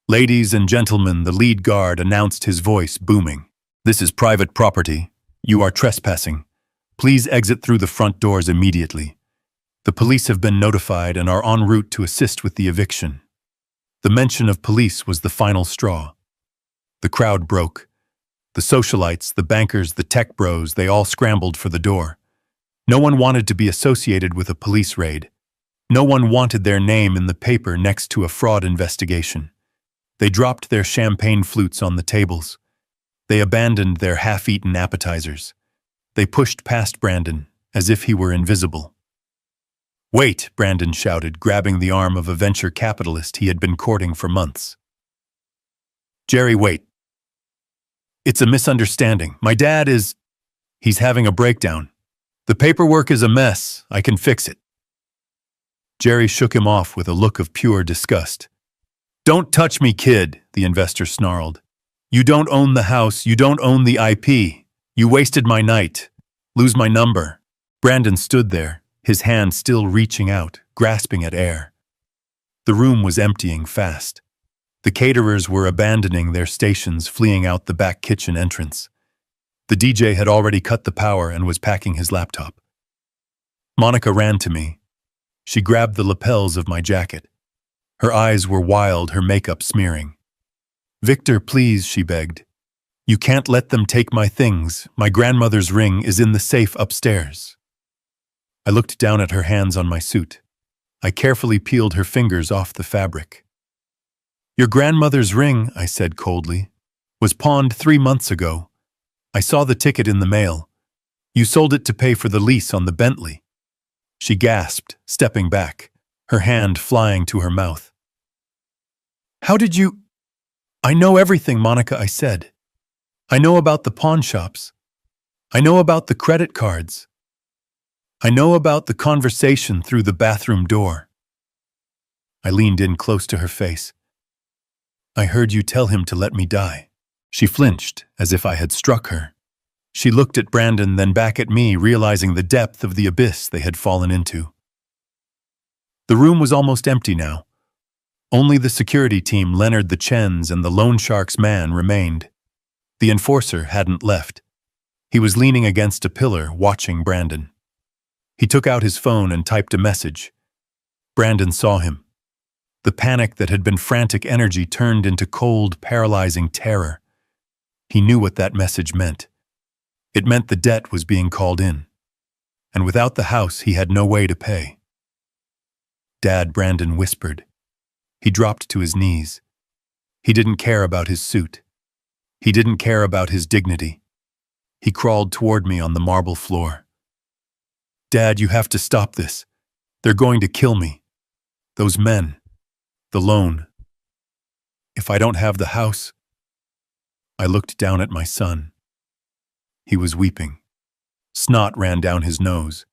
Speaker 1: "Ladies and gentlemen," the lead guard announced, his voice booming. "This is private property. You are trespassing. Please exit through the front doors immediately. The police have been notified and are en route to assist with the eviction." The mention of police was the final straw. The crowd broke. The socialites, the bankers, the tech bros, they all scrambled for the door. No one wanted to be associated with a police raid. No one wanted their name in the paper next to a fraud investigation. They dropped their champagne flutes on the tables. They abandoned their half-eaten appetizers. They pushed past Brandon, as if he were invisible. "Wait," Brandon shouted, grabbing the arm of a venture capitalist he had been courting for months. "Jerry, wait. It's a misunderstanding. My dad is... He's having a breakdown. The paperwork is a mess. I can fix it." Jerry shook him off with a look of pure disgust. "Don't touch me, kid," the investor snarled. "You don't own the house. You don't own the IP. You wasted my night. Lose my number." Brandon stood there, his hand still reaching out, grasping at air. The room was emptying fast. The caterers were abandoning their stations, fleeing out the back kitchen entrance. The DJ had already cut the power and was packing his laptop. Monica ran to me. She grabbed the lapels of my jacket. Her eyes were wild, her makeup smearing. "Victor, please," she begged. "You can't let them take my things. My grandmother's ring is in the safe upstairs." I looked down at her hands on my suit. I carefully peeled her fingers off the fabric. "Your grandmother's ring," I said coldly, "was pawned 3 months ago. I saw the ticket in the mail. You sold it to pay for the lease on the Bentley." She gasped, stepping back, her hand flying to her mouth. "How did you—" "I know everything, Monica," I said. "I know about the pawn shops. I know about the credit cards. I know about the conversation through the bathroom door." I leaned in close to her face. "I heard you tell him to let me die." She flinched, as if I had struck her. She looked at Brandon, then back at me, realizing the depth of the abyss they had fallen into. The room was almost empty now. Only the security team, Leonard the Chens, and the loan shark's man remained. The enforcer hadn't left. He was leaning against a pillar, watching Brandon. He took out his phone and typed a message. Brandon saw him. The panic that had been frantic energy turned into cold, paralyzing terror. He knew what that message meant. It meant the debt was being called in. And without the house, he had no way to pay. "Dad," Brandon whispered. He dropped to his knees. He didn't care about his suit. He didn't care about his dignity. He crawled toward me on the marble floor. "Dad, you have to stop this. They're going to kill me. Those men. The loan. If I don't have the house..." I looked down at my son. He was weeping. Snot ran down his nose.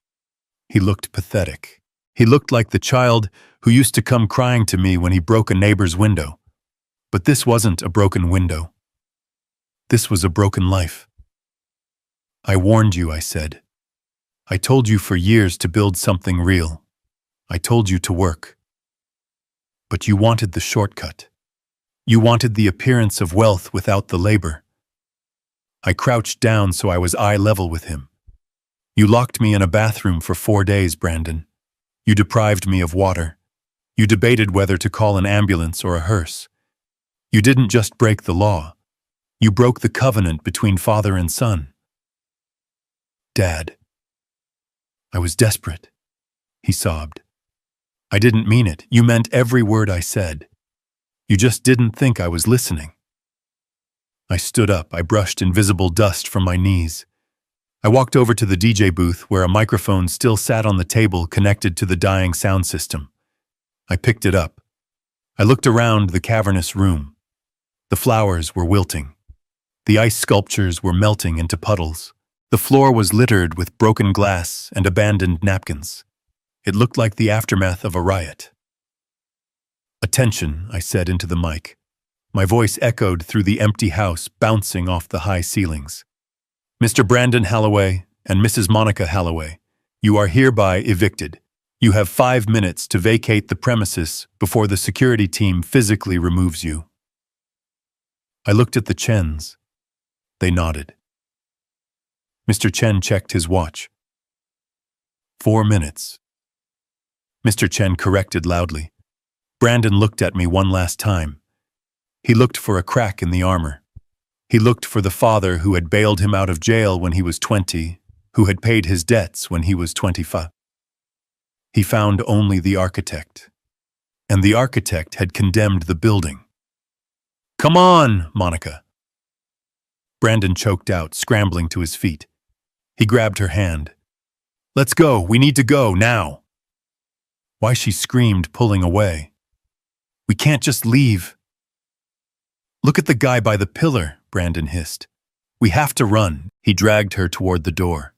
Speaker 1: He looked pathetic. He looked like the child who used to come crying to me when he broke a neighbor's window. But this wasn't a broken window. This was a broken life. "I warned you," I said. "I told you for years to build something real. I told you to work. But you wanted the shortcut. You wanted the appearance of wealth without the labor." I crouched down so I was eye level with him. "You locked me in a bathroom for 4 days, Brandon. You deprived me of water. You debated whether to call an ambulance or a hearse. You didn't just break the law. You broke the covenant between father and son." "Dad." "I was desperate," he sobbed. "I didn't mean it. You meant every word I said. You just didn't think I was listening." I stood up. I brushed invisible dust from my knees. I walked over to the DJ booth where a microphone still sat on the table connected to the dying sound system. I picked it up. I looked around the cavernous room. The flowers were wilting. The ice sculptures were melting into puddles. The floor was littered with broken glass and abandoned napkins. It looked like the aftermath of a riot. "Attention," I said into the mic. My voice echoed through the empty house, bouncing off the high ceilings. "Mr. Brandon Halloway and Mrs. Monica Halloway, you are hereby evicted. You have 5 minutes to vacate the premises before the security team physically removes you." I looked at the Chens. They nodded. Mr. Chen checked his watch. 4 minutes. Mr. Chen corrected loudly. Brandon looked at me one last time. He looked for a crack in the armor. He looked for the father who had bailed him out of jail when he was 20, who had paid his debts when he was 25. He found only the architect. And the architect had condemned the building. "Come on, Monica." Brandon choked out, scrambling to his feet. He grabbed her hand. "Let's go, we need to go, now." Why, she screamed, pulling away. "We can't just leave." "Look at the guy by the pillar," Brandon hissed. "We have to run." He dragged her toward the door.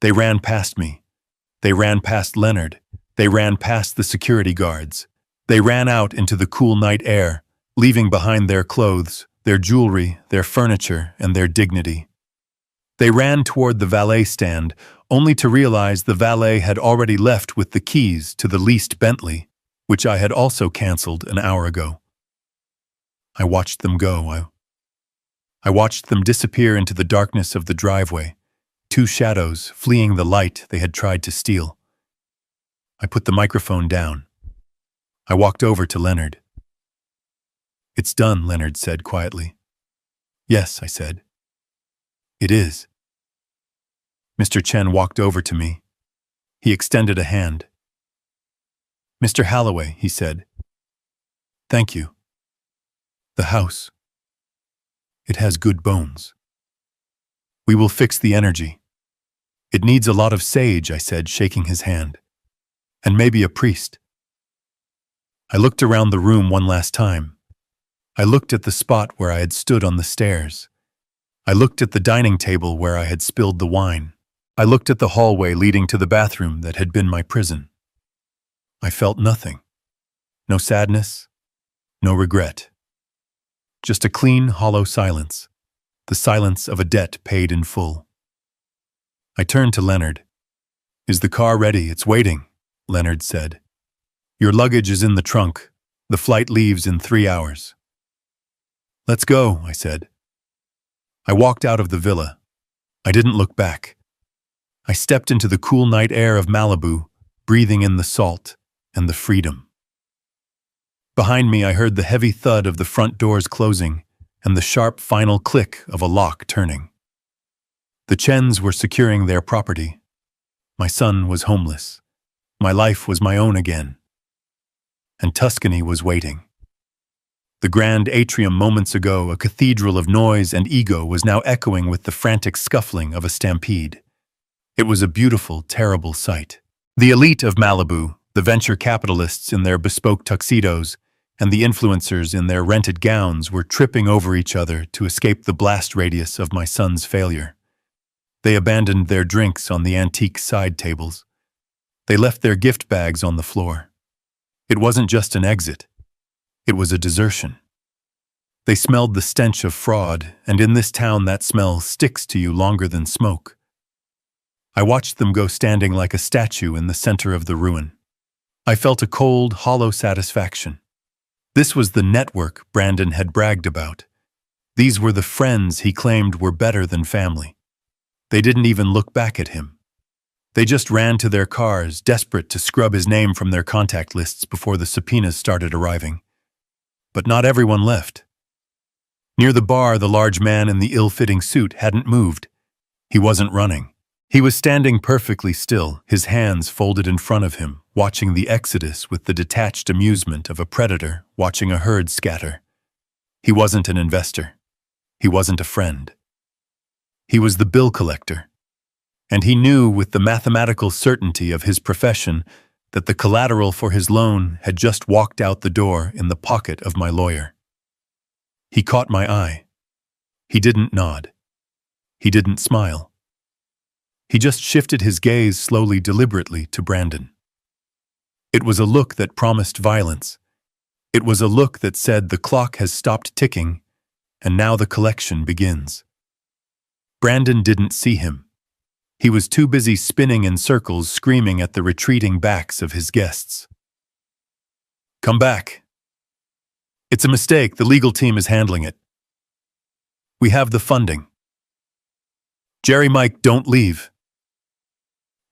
Speaker 1: They ran past me. They ran past Leonard. They ran past the security guards. They ran out into the cool night air, leaving behind their clothes, their jewelry, their furniture, and their dignity. They ran toward the valet stand, only to realize the valet had already left with the keys to the leased Bentley, which I had also canceled an hour ago. I watched them go. I watched them disappear into the darkness of the driveway, two shadows fleeing the light they had tried to steal. I put the microphone down. I walked over to Leonard. "It's done," Leonard said quietly. "Yes," I said. "It is." Mr. Chen walked over to me. He extended a hand. "Mr. Holloway," he said. "Thank you. The house. It has good bones. We will fix the energy. It needs a lot of sage," I said, shaking his hand. "And maybe a priest." I looked around the room one last time. I looked at the spot where I had stood on the stairs. I looked at the dining table where I had spilled the wine. I looked at the hallway leading to the bathroom that had been my prison. I felt nothing. No sadness, no regret. Just a clean, hollow silence, the silence of a debt paid in full. I turned to Leonard. "Is the car ready? It's waiting," Leonard said. "Your luggage is in the trunk. The flight leaves in 3 hours." "Let's go," I said. I walked out of the villa. I didn't look back. I stepped into the cool night air of Malibu, breathing in the salt and the freedom. Behind me, I heard the heavy thud of the front doors closing and the sharp final click of a lock turning. The Chens were securing their property. My son was homeless. My life was my own again. And Tuscany was waiting. The grand atrium moments ago, a cathedral of noise and ego, was now echoing with the frantic scuffling of a stampede. It was a beautiful, terrible sight. The elite of Malibu, the venture capitalists in their bespoke tuxedos, and the influencers in their rented gowns were tripping over each other to escape the blast radius of my son's failure. They abandoned their drinks on the antique side tables. They left their gift bags on the floor. It wasn't just an exit. It was a desertion. They smelled the stench of fraud, and in this town that smell sticks to you longer than smoke. I watched them go, standing like a statue in the center of the ruin. I felt a cold, hollow satisfaction. This was the network Brandon had bragged about. These were the friends he claimed were better than family. They didn't even look back at him. They just ran to their cars, desperate to scrub his name from their contact lists before the subpoenas started arriving. But not everyone left. Near the bar, the large man in the ill-fitting suit hadn't moved. He wasn't running. He was standing perfectly still, his hands folded in front of him, watching the exodus with the detached amusement of a predator watching a herd scatter. He wasn't an investor. He wasn't a friend. He was the bill collector. And he knew with the mathematical certainty of his profession that the collateral for his loan had just walked out the door in the pocket of my lawyer. He caught my eye. He didn't nod. He didn't smile. He just shifted his gaze slowly, deliberately to Brandon. It was a look that promised violence. It was a look that said the clock has stopped ticking, and now the collection begins. Brandon didn't see him. He was too busy spinning in circles, screaming at the retreating backs of his guests. "Come back. It's a mistake. The legal team is handling it. We have the funding. Jerry, Mike, don't leave.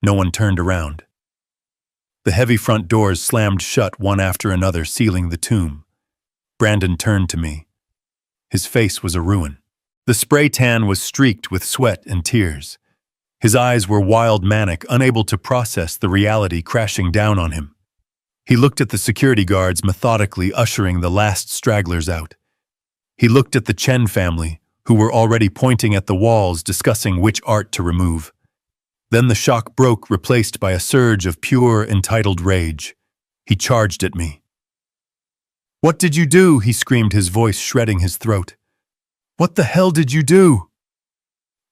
Speaker 1: No one turned around. The heavy front doors slammed shut one after another, sealing the tomb. Brandon turned to me. His face was a ruin. The spray tan was streaked with sweat and tears. His eyes were wild, manic, unable to process the reality crashing down on him. He looked at the security guards methodically ushering the last stragglers out. He looked at the Chen family, who were already pointing at the walls, discussing which art to remove. Then the shock broke, replaced by a surge of pure, entitled rage. He charged at me. "What did you do?" he screamed, his voice shredding his throat. "What the hell did you do?"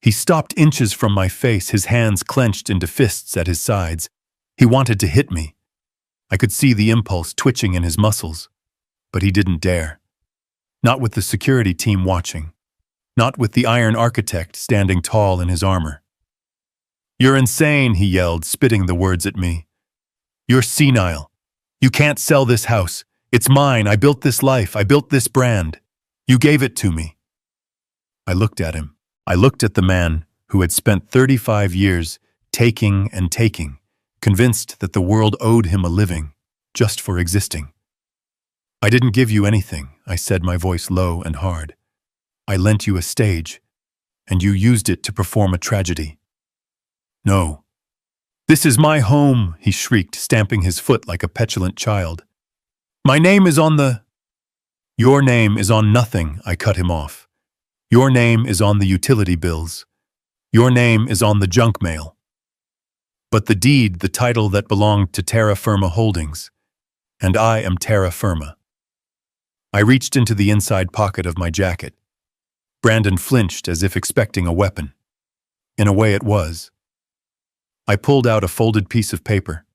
Speaker 1: He stopped inches from my face, his hands clenched into fists at his sides. He wanted to hit me. I could see the impulse twitching in his muscles. But he didn't dare. Not with the security team watching. Not with the Iron Architect standing tall in his armor. "You're insane," he yelled, spitting the words at me. "You're senile. You can't sell this house. It's mine. I built this life. I built this brand. You gave it to me." I looked at him. I looked at the man who had spent 35 years taking and taking, convinced that the world owed him a living just for existing. "I didn't give you anything," I said, my voice low and hard. "I lent you a stage, and you used it to perform a tragedy." "No. This is my home," he shrieked, stamping his foot like a petulant child. "My name is on the—" "Your name is on nothing," I cut him off. "Your name is on the utility bills. Your name is on the junk mail. But the deed, the title that belonged to Terra Firma Holdings. And I am Terra Firma." I reached into the inside pocket of my jacket. Brandon flinched as if expecting a weapon. In a way it was. I pulled out a folded piece of paper.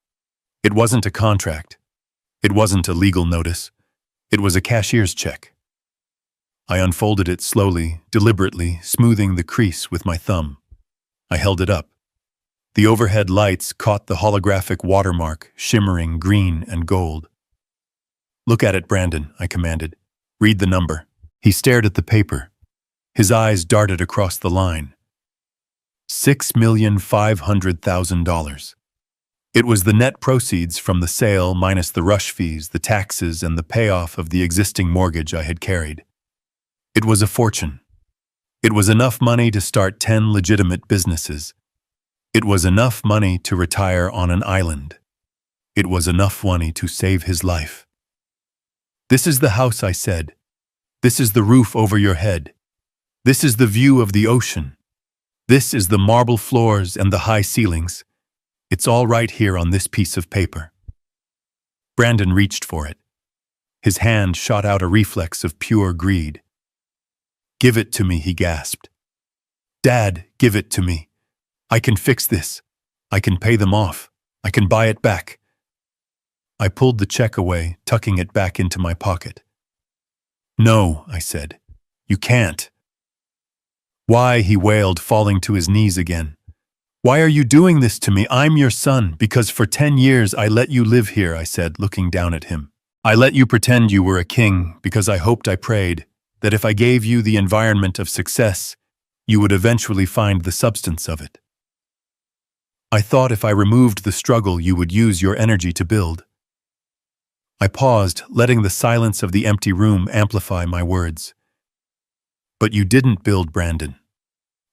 Speaker 1: It wasn't a contract. It wasn't a legal notice. It was a cashier's check. I unfolded it slowly, deliberately, smoothing the crease with my thumb. I held it up. The overhead lights caught the holographic watermark, shimmering green and gold. "Look at it, Brandon," I commanded. "Read the number." He stared at the paper. His eyes darted across the line. $6,500,000. It was the net proceeds from the sale minus the rush fees, the taxes, and the payoff of the existing mortgage I had carried. It was a fortune. It was enough money to start 10 legitimate businesses. It was enough money to retire on an island. It was enough money to save his life. "This is the house," I said. "This is the roof over your head. This is the view of the ocean. This is the marble floors and the high ceilings. It's all right here on this piece of paper." Brandon reached for it. His hand shot out a reflex of pure greed. "Give it to me," he gasped. "Dad, give it to me. I can fix this. I can pay them off. I can buy it back." I pulled the check away, tucking it back into my pocket. "No," I said. "You can't." "Why?" he wailed, falling to his knees again. "Why are you doing this to me? I'm your son, because for 10 years I let you live here," I said, looking down at him. "I let you pretend you were a king because I hoped, I prayed, that if I gave you the environment of success, you would eventually find the substance of it. I thought if I removed the struggle, you would use your energy to build." I paused, letting the silence of the empty room amplify my words. "But you didn't build, Brandon.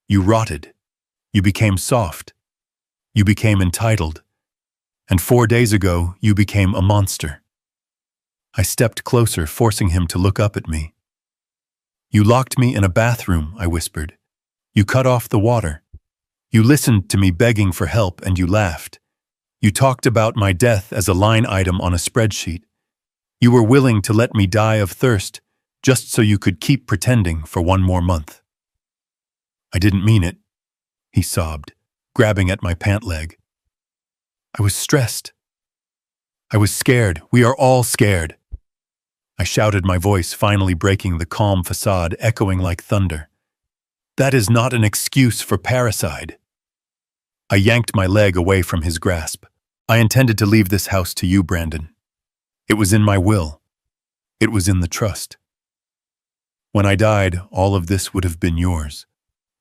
Speaker 1: You rotted. You became soft. You became entitled. And 4 days ago, you became a monster." I stepped closer, forcing him to look up at me. "You locked me in a bathroom," I whispered. "You cut off the water. You listened to me begging for help, and you laughed. You talked about my death as a line item on a spreadsheet. You were willing to let me die of thirst just so you could keep pretending for 1 more month." "I didn't mean it," he sobbed, grabbing at my pant leg. "I was stressed. I was scared. We are all scared." I shouted, my voice finally breaking the calm facade, echoing like thunder. "That is not an excuse for parricide." I yanked my leg away from his grasp. "I intended to leave this house to you, Brandon. It was in my will. It was in the trust." When I died, all of this would have been yours.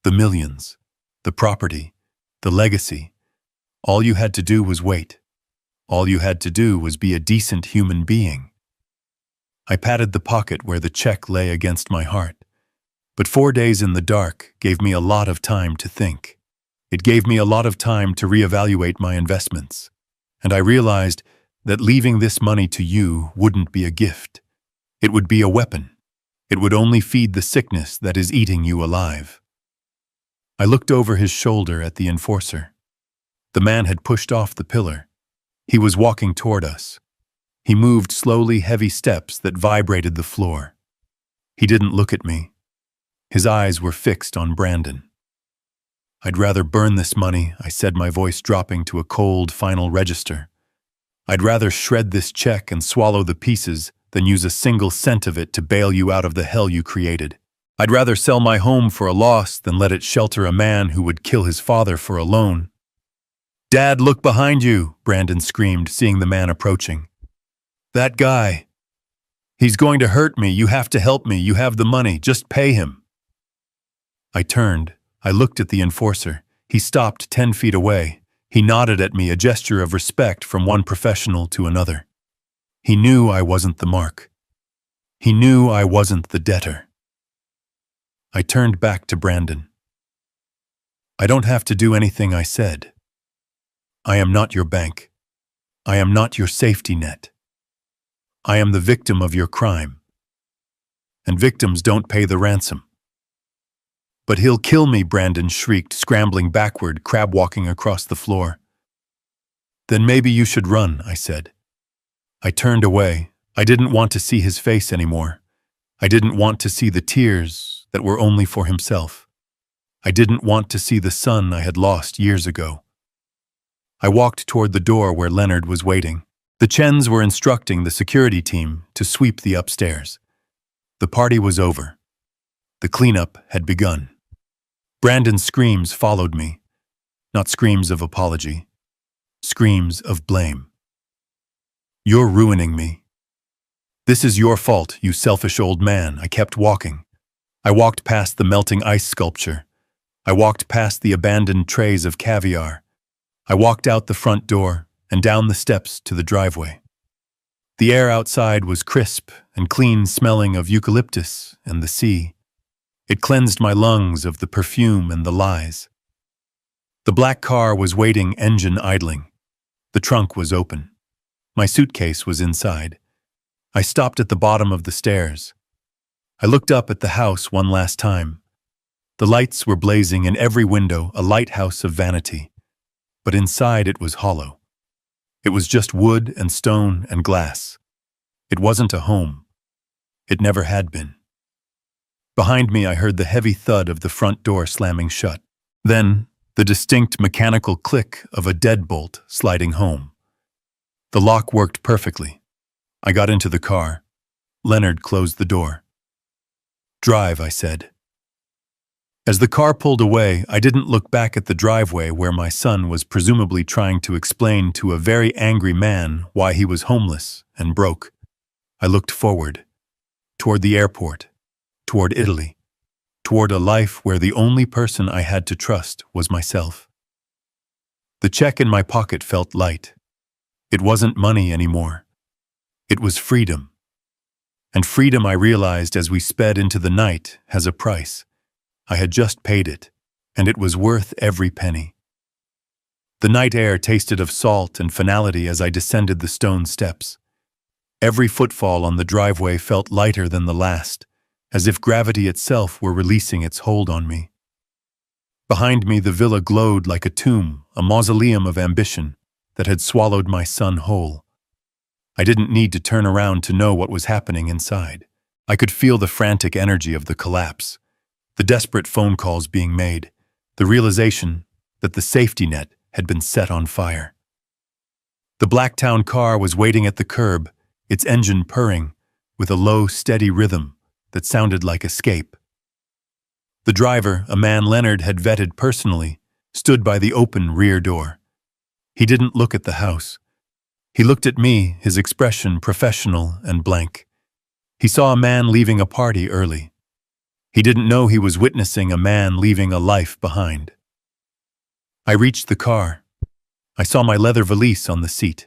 Speaker 1: The millions, the property, the legacy. All you had to do was wait. All you had to do was be a decent human being. I patted the pocket where the check lay against my heart. But 4 days in the dark gave me a lot of time to think. It gave me a lot of time to reevaluate my investments. And I realized that leaving this money to you wouldn't be a gift. It would be a weapon. It would only feed the sickness that is eating you alive. I looked over his shoulder at the enforcer. The man had pushed off the pillar. He was walking toward us. He moved slowly, heavy steps that vibrated the floor. He didn't look at me. His eyes were fixed on Brandon. I'd rather burn this money, I said, my voice dropping to a cold, final register. I'd rather shred this check and swallow the pieces than use a single cent of it to bail you out of the hell you created. I'd rather sell my home for a loss than let it shelter a man who would kill his father for a loan. "Dad, look behind you," Brandon screamed, seeing the man approaching. "That guy. He's going to hurt me. You have to help me. You have the money. Just pay him." I turned. I looked at the enforcer. He stopped 10 feet away. He nodded at me, a gesture of respect from one professional to another. He knew I wasn't the mark. He knew I wasn't the debtor. I turned back to Brandon. "I don't have to do anything I said. I am not your bank. I am not your safety net. I am the victim of your crime. And victims don't pay the ransom." "But he'll kill me," Brandon shrieked, scrambling backward, crab-walking across the floor. "Then maybe you should run," I said. I turned away. I didn't want to see his face anymore. I didn't want to see the tears that were only for himself. I didn't want to see the son I had lost years ago. I walked toward the door where Leonard was waiting. The Chens were instructing the security team to sweep the upstairs. The party was over. The cleanup had begun. Brandon's screams followed me. Not screams of apology. Screams of blame. "You're ruining me. This is your fault, you selfish old man." I kept walking. I walked past the melting ice sculpture. I walked past the abandoned trays of caviar. I walked out the front door and down the steps to the driveway. The air outside was crisp and clean, smelling of eucalyptus and the sea. It cleansed my lungs of the perfume and the lies. The black car was waiting, engine idling. The trunk was open. My suitcase was inside. I stopped at the bottom of the stairs. I looked up at the house one last time. The lights were blazing in every window, a lighthouse of vanity. But inside it was hollow. It was just wood and stone and glass. It wasn't a home. It never had been. Behind me, I heard the heavy thud of the front door slamming shut. Then, the distinct mechanical click of a deadbolt sliding home. The lock worked perfectly. I got into the car. Leonard closed the door. "Drive," I said. As the car pulled away, I didn't look back at the driveway where my son was presumably trying to explain to a very angry man why he was homeless and broke. I looked forward, toward the airport, toward Italy, toward a life where the only person I had to trust was myself. The check in my pocket felt light. It wasn't money anymore. It was freedom. And freedom, I realized as we sped into the night, has a price. I had just paid it, and it was worth every penny. The night air tasted of salt and finality as I descended the stone steps. Every footfall on the driveway felt lighter than the last, as if gravity itself were releasing its hold on me. Behind me, the villa glowed like a tomb, a mausoleum of ambition that had swallowed my son whole. I didn't need to turn around to know what was happening inside. I could feel the frantic energy of the collapse, the desperate phone calls being made, the realization that the safety net had been set on fire. The Blacktown car was waiting at the curb, its engine purring, with a low, steady rhythm that sounded like escape. The driver, a man Leonard had vetted personally, stood by the open rear door. He didn't look at the house. He looked at me, his expression professional and blank. He saw a man leaving a party early. He didn't know he was witnessing a man leaving a life behind. I reached the car. I saw my leather valise on the seat.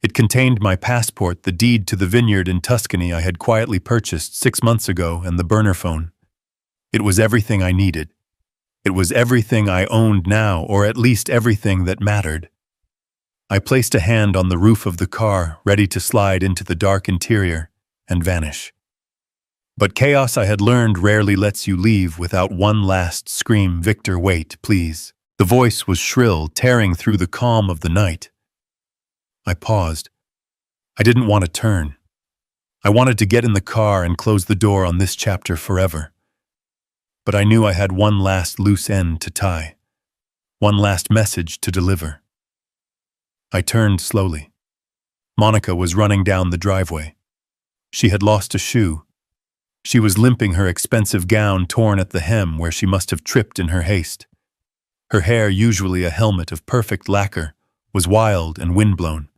Speaker 1: It contained my passport, the deed to the vineyard in Tuscany I had quietly purchased 6 months ago, and the burner phone. It was everything I needed. It was everything I owned now, or at least everything that mattered. I placed a hand on the roof of the car, ready to slide into the dark interior and vanish. But chaos, I had learned, rarely lets you leave without one last scream. "Victor, wait, please." The voice was shrill, tearing through the calm of the night. I paused. I didn't want to turn. I wanted to get in the car and close the door on this chapter forever. But I knew I had one last loose end to tie, one last message to deliver. I turned slowly. Monica was running down the driveway. She had lost a shoe. She was limping, her expensive gown torn at the hem where she must have tripped in her haste. Her hair, usually a helmet of perfect lacquer, was wild and windblown.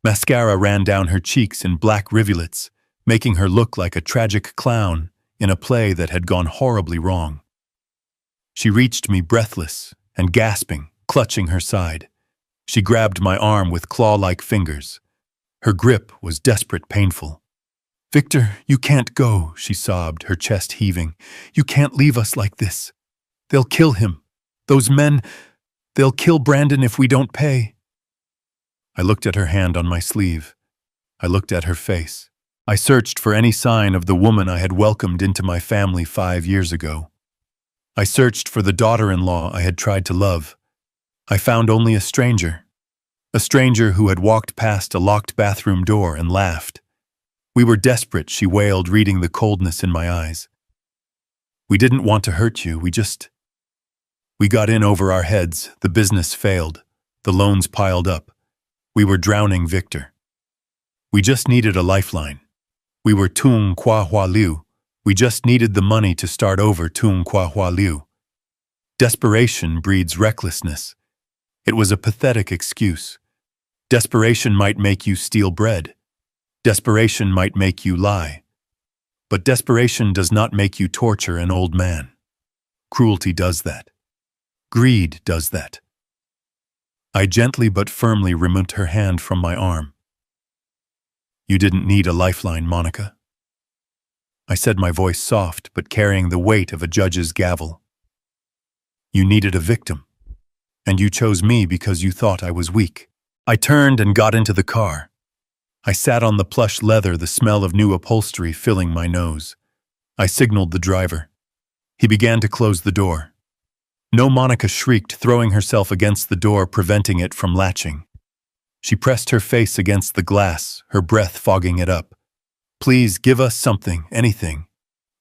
Speaker 1: Mascara ran down her cheeks in black rivulets, making her look like a tragic clown in a play that had gone horribly wrong. She reached me breathless and gasping, clutching her side. She grabbed my arm with claw-like fingers. Her grip was desperate, painful. "Victor, you can't go," she sobbed, her chest heaving. "You can't leave us like this. They'll kill him. Those men, they'll kill Brandon if we don't pay." I looked at her hand on my sleeve. I looked at her face. I searched for any sign of the woman I had welcomed into my family 5 years ago. I searched for the daughter-in-law I had tried to love. I found only a stranger who had walked past a locked bathroom door and laughed. "We were desperate," she wailed, reading the coldness in my eyes. "We didn't want to hurt you, we got in over our heads, the business failed, the loans piled up. We were drowning, Victor. We just needed a lifeline. We were tung qua hua liu. We just needed the money to start over, tung qua hua liu." Desperation breeds recklessness. It was a pathetic excuse. Desperation might make you steal bread. Desperation might make you lie. But desperation does not make you torture an old man. Cruelty does that. Greed does that. I gently but firmly removed her hand from my arm. "You didn't need a lifeline, Monica," I said, my voice soft but carrying the weight of a judge's gavel. "You needed a victim, and you chose me because you thought I was weak." I turned and got into the car. I sat on the plush leather, the smell of new upholstery filling my nose. I signaled the driver. He began to close the door. "No," Monica shrieked, throwing herself against the door, preventing it from latching. She pressed her face against the glass, her breath fogging it up. "Please, give us something, anything.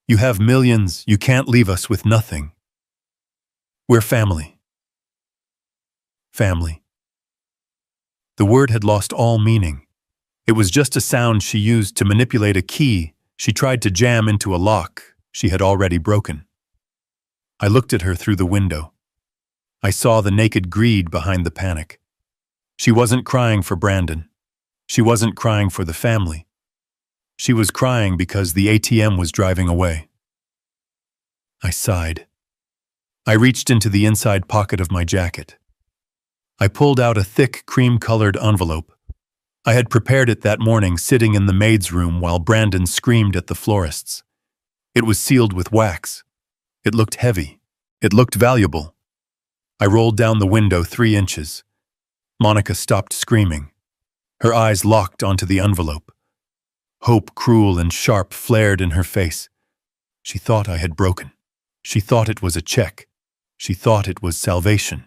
Speaker 1: You have millions, you can't leave us with nothing. We're family." Family. The word had lost all meaning. It was just a sound she used to manipulate a key she tried to jam into a lock she had already broken. I looked at her through the window. I saw the naked greed behind the panic. She wasn't crying for Brandon. She wasn't crying for the family. She was crying because the ATM was driving away. I sighed. I reached into the inside pocket of my jacket. I pulled out a thick, cream-colored envelope. I had prepared it that morning, sitting in the maid's room while Brandon screamed at the florists. It was sealed with wax. It looked heavy. It looked valuable. I rolled down the window 3 inches. Monica stopped screaming. Her eyes locked onto the envelope. Hope, cruel and sharp, flared in her face. She thought I had broken. She thought it was a check. She thought it was salvation.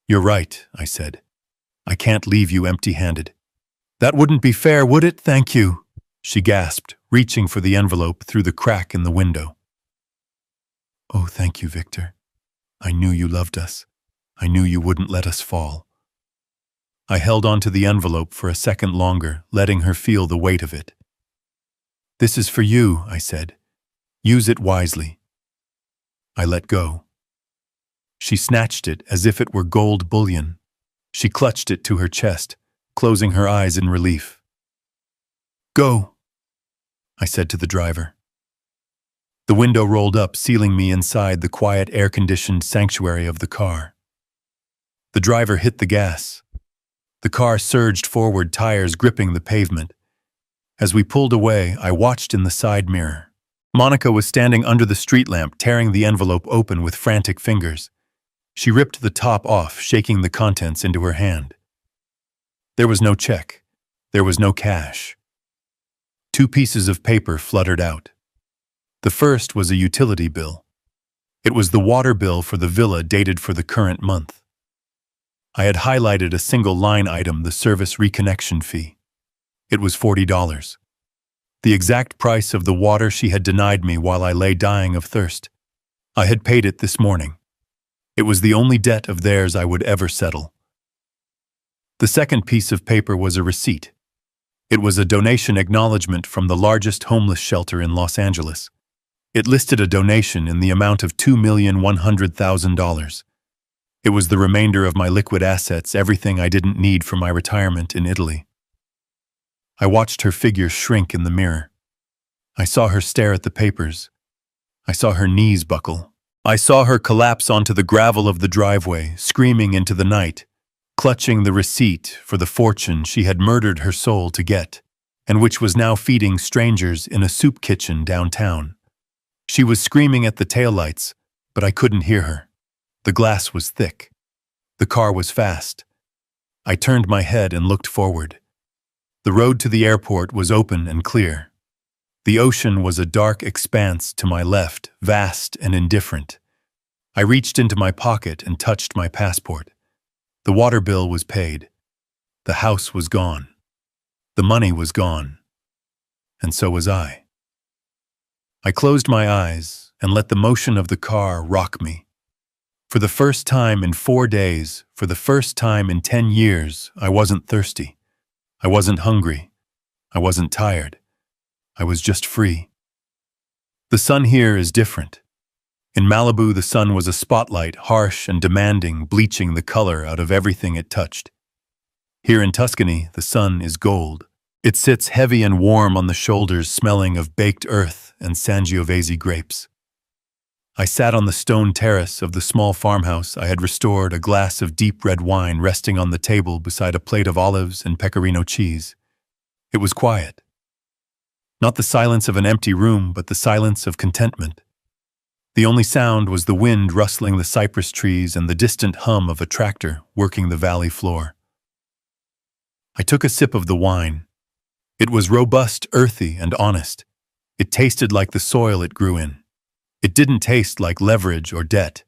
Speaker 1: "You're right," I said. "I can't leave you empty-handed." "That wouldn't be fair, would it? Thank you," she gasped, reaching for the envelope through the crack in the window. "Oh, thank you, Victor. I knew you loved us. I knew you wouldn't let us fall." I held onto the envelope for a second longer, letting her feel the weight of it. "This is for you," I said. "Use it wisely." I let go. She snatched it as if it were gold bullion. She clutched it to her chest, closing her eyes in relief. "Go," I said to the driver. The window rolled up, sealing me inside the quiet, air-conditioned sanctuary of the car. The driver hit the gas. The car surged forward, tires gripping the pavement. As we pulled away, I watched in the side mirror. Monica was standing under the street lamp, tearing the envelope open with frantic fingers. She ripped the top off, shaking the contents into her hand. There was no check. There was no cash. 2 pieces of paper fluttered out. The first was a utility bill. It was the water bill for the villa, dated for the current month. I had highlighted a single line item, the service reconnection fee. It was $40. The exact price of the water she had denied me while I lay dying of thirst. I had paid it this morning. It was the only debt of theirs I would ever settle. The second piece of paper was a receipt. It was a donation acknowledgement from the largest homeless shelter in Los Angeles. It listed a donation in the amount of $2,100,000. It was the remainder of my liquid assets, everything I didn't need for my retirement in Italy. I watched her figure shrink in the mirror. I saw her stare at the papers. I saw her knees buckle. I saw her collapse onto the gravel of the driveway, screaming into the night, clutching the receipt for the fortune she had murdered her soul to get, and which was now feeding strangers in a soup kitchen downtown. She was screaming at the taillights, but I couldn't hear her. The glass was thick. The car was fast. I turned my head and looked forward. The road to the airport was open and clear. The ocean was a dark expanse to my left, vast and indifferent. I reached into my pocket and touched my passport. The water bill was paid. The house was gone. The money was gone. And so was I. I closed my eyes and let the motion of the car rock me. For the first time in 4 days, for the first time in 10 years, I wasn't thirsty. I wasn't hungry. I wasn't tired. I was just free. The sun here is different. In Malibu, the sun was a spotlight, harsh and demanding, bleaching the color out of everything it touched. Here in Tuscany, the sun is gold. It sits heavy and warm on the shoulders, smelling of baked earth and Sangiovese grapes. I sat on the stone terrace of the small farmhouse I had restored, a glass of deep red wine resting on the table beside a plate of olives and pecorino cheese. It was quiet. Not the silence of an empty room, but the silence of contentment. The only sound was the wind rustling the cypress trees and the distant hum of a tractor working the valley floor. I took a sip of the wine. It was robust, earthy, and honest. It tasted like the soil it grew in. It didn't taste like leverage or debt.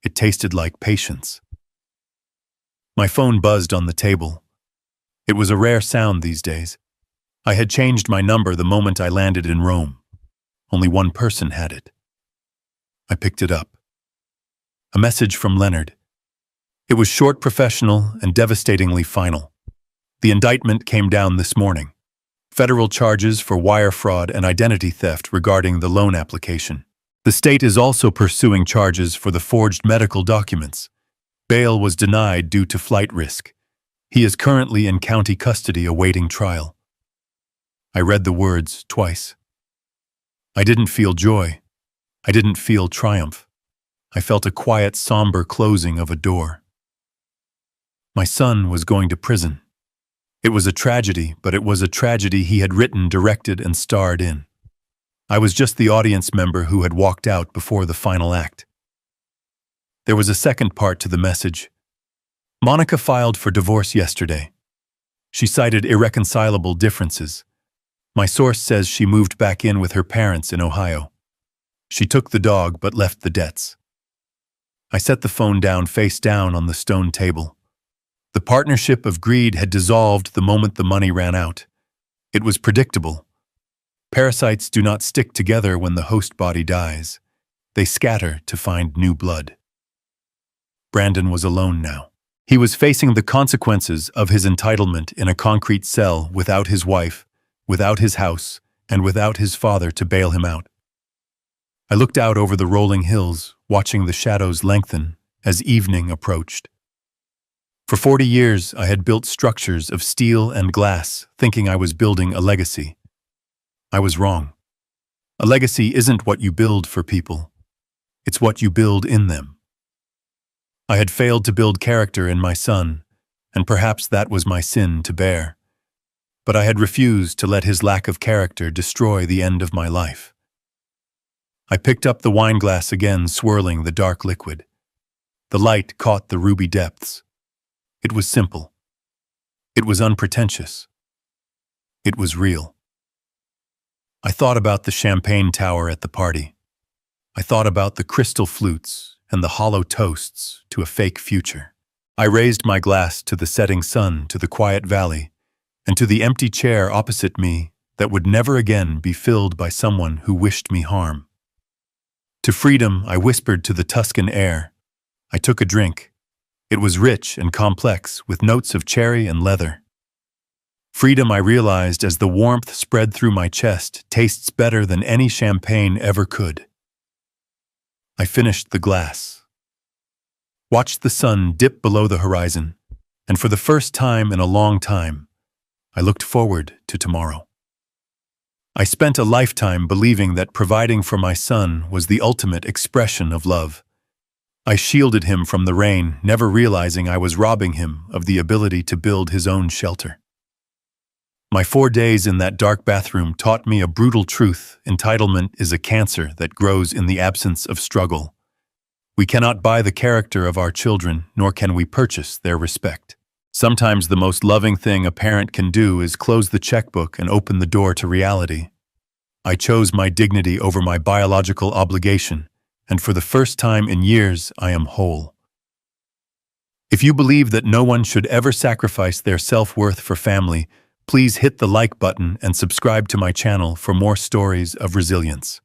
Speaker 1: It tasted like patience. My phone buzzed on the table. It was a rare sound these days. I had changed my number the moment I landed in Rome. Only one person had it. I picked it up. A message from Leonard. It was short, professional, and devastatingly final. The indictment came down this morning. Federal charges for wire fraud and identity theft regarding the loan application. The state is also pursuing charges for the forged medical documents. Bail was denied due to flight risk. He is currently in county custody awaiting trial. I read the words twice. I didn't feel joy. I didn't feel triumph. I felt a quiet, somber closing of a door. My son was going to prison. It was a tragedy, but it was a tragedy he had written, directed, and starred in. I was just the audience member who had walked out before the final act. There was a second part to the message. Monica filed for divorce yesterday. She cited irreconcilable differences. My source says she moved back in with her parents in Ohio. She took the dog but left the debts. I set the phone down face down on the stone table. The partnership of greed had dissolved the moment the money ran out. It was predictable. Parasites do not stick together when the host body dies. They scatter to find new blood. Brandon was alone now. He was facing the consequences of his entitlement in a concrete cell without his wife, without his house, and without his father to bail him out. I looked out over the rolling hills, watching the shadows lengthen as evening approached. For 40 years, I had built structures of steel and glass, thinking I was building a legacy. I was wrong. A legacy isn't what you build for people. It's what you build in them. I had failed to build character in my son, and perhaps that was my sin to bear. But I had refused to let his lack of character destroy the end of my life. I picked up the wineglass again, swirling the dark liquid. The light caught the ruby depths. It was simple. It was unpretentious. It was real. I thought about the champagne tower at the party. I thought about the crystal flutes and the hollow toasts to a fake future. I raised my glass to the setting sun, to the quiet valley, and to the empty chair opposite me that would never again be filled by someone who wished me harm. To freedom, I whispered to the Tuscan air. I took a drink. It was rich and complex, with notes of cherry and leather. Freedom, I realized as the warmth spread through my chest, tastes better than any champagne ever could. I finished the glass, watched the sun dip below the horizon, and for the first time in a long time, I looked forward to tomorrow. I spent a lifetime believing that providing for my son was the ultimate expression of love. I shielded him from the rain, never realizing I was robbing him of the ability to build his own shelter. My 4 days in that dark bathroom taught me a brutal truth. Entitlement is a cancer that grows in the absence of struggle. We cannot buy the character of our children, nor can we purchase their respect. Sometimes the most loving thing a parent can do is close the checkbook and open the door to reality. I chose my dignity over my biological obligation, and for the first time in years, I am whole. If you believe that no one should ever sacrifice their self-worth for family, please hit the like button and subscribe to my channel for more stories of resilience.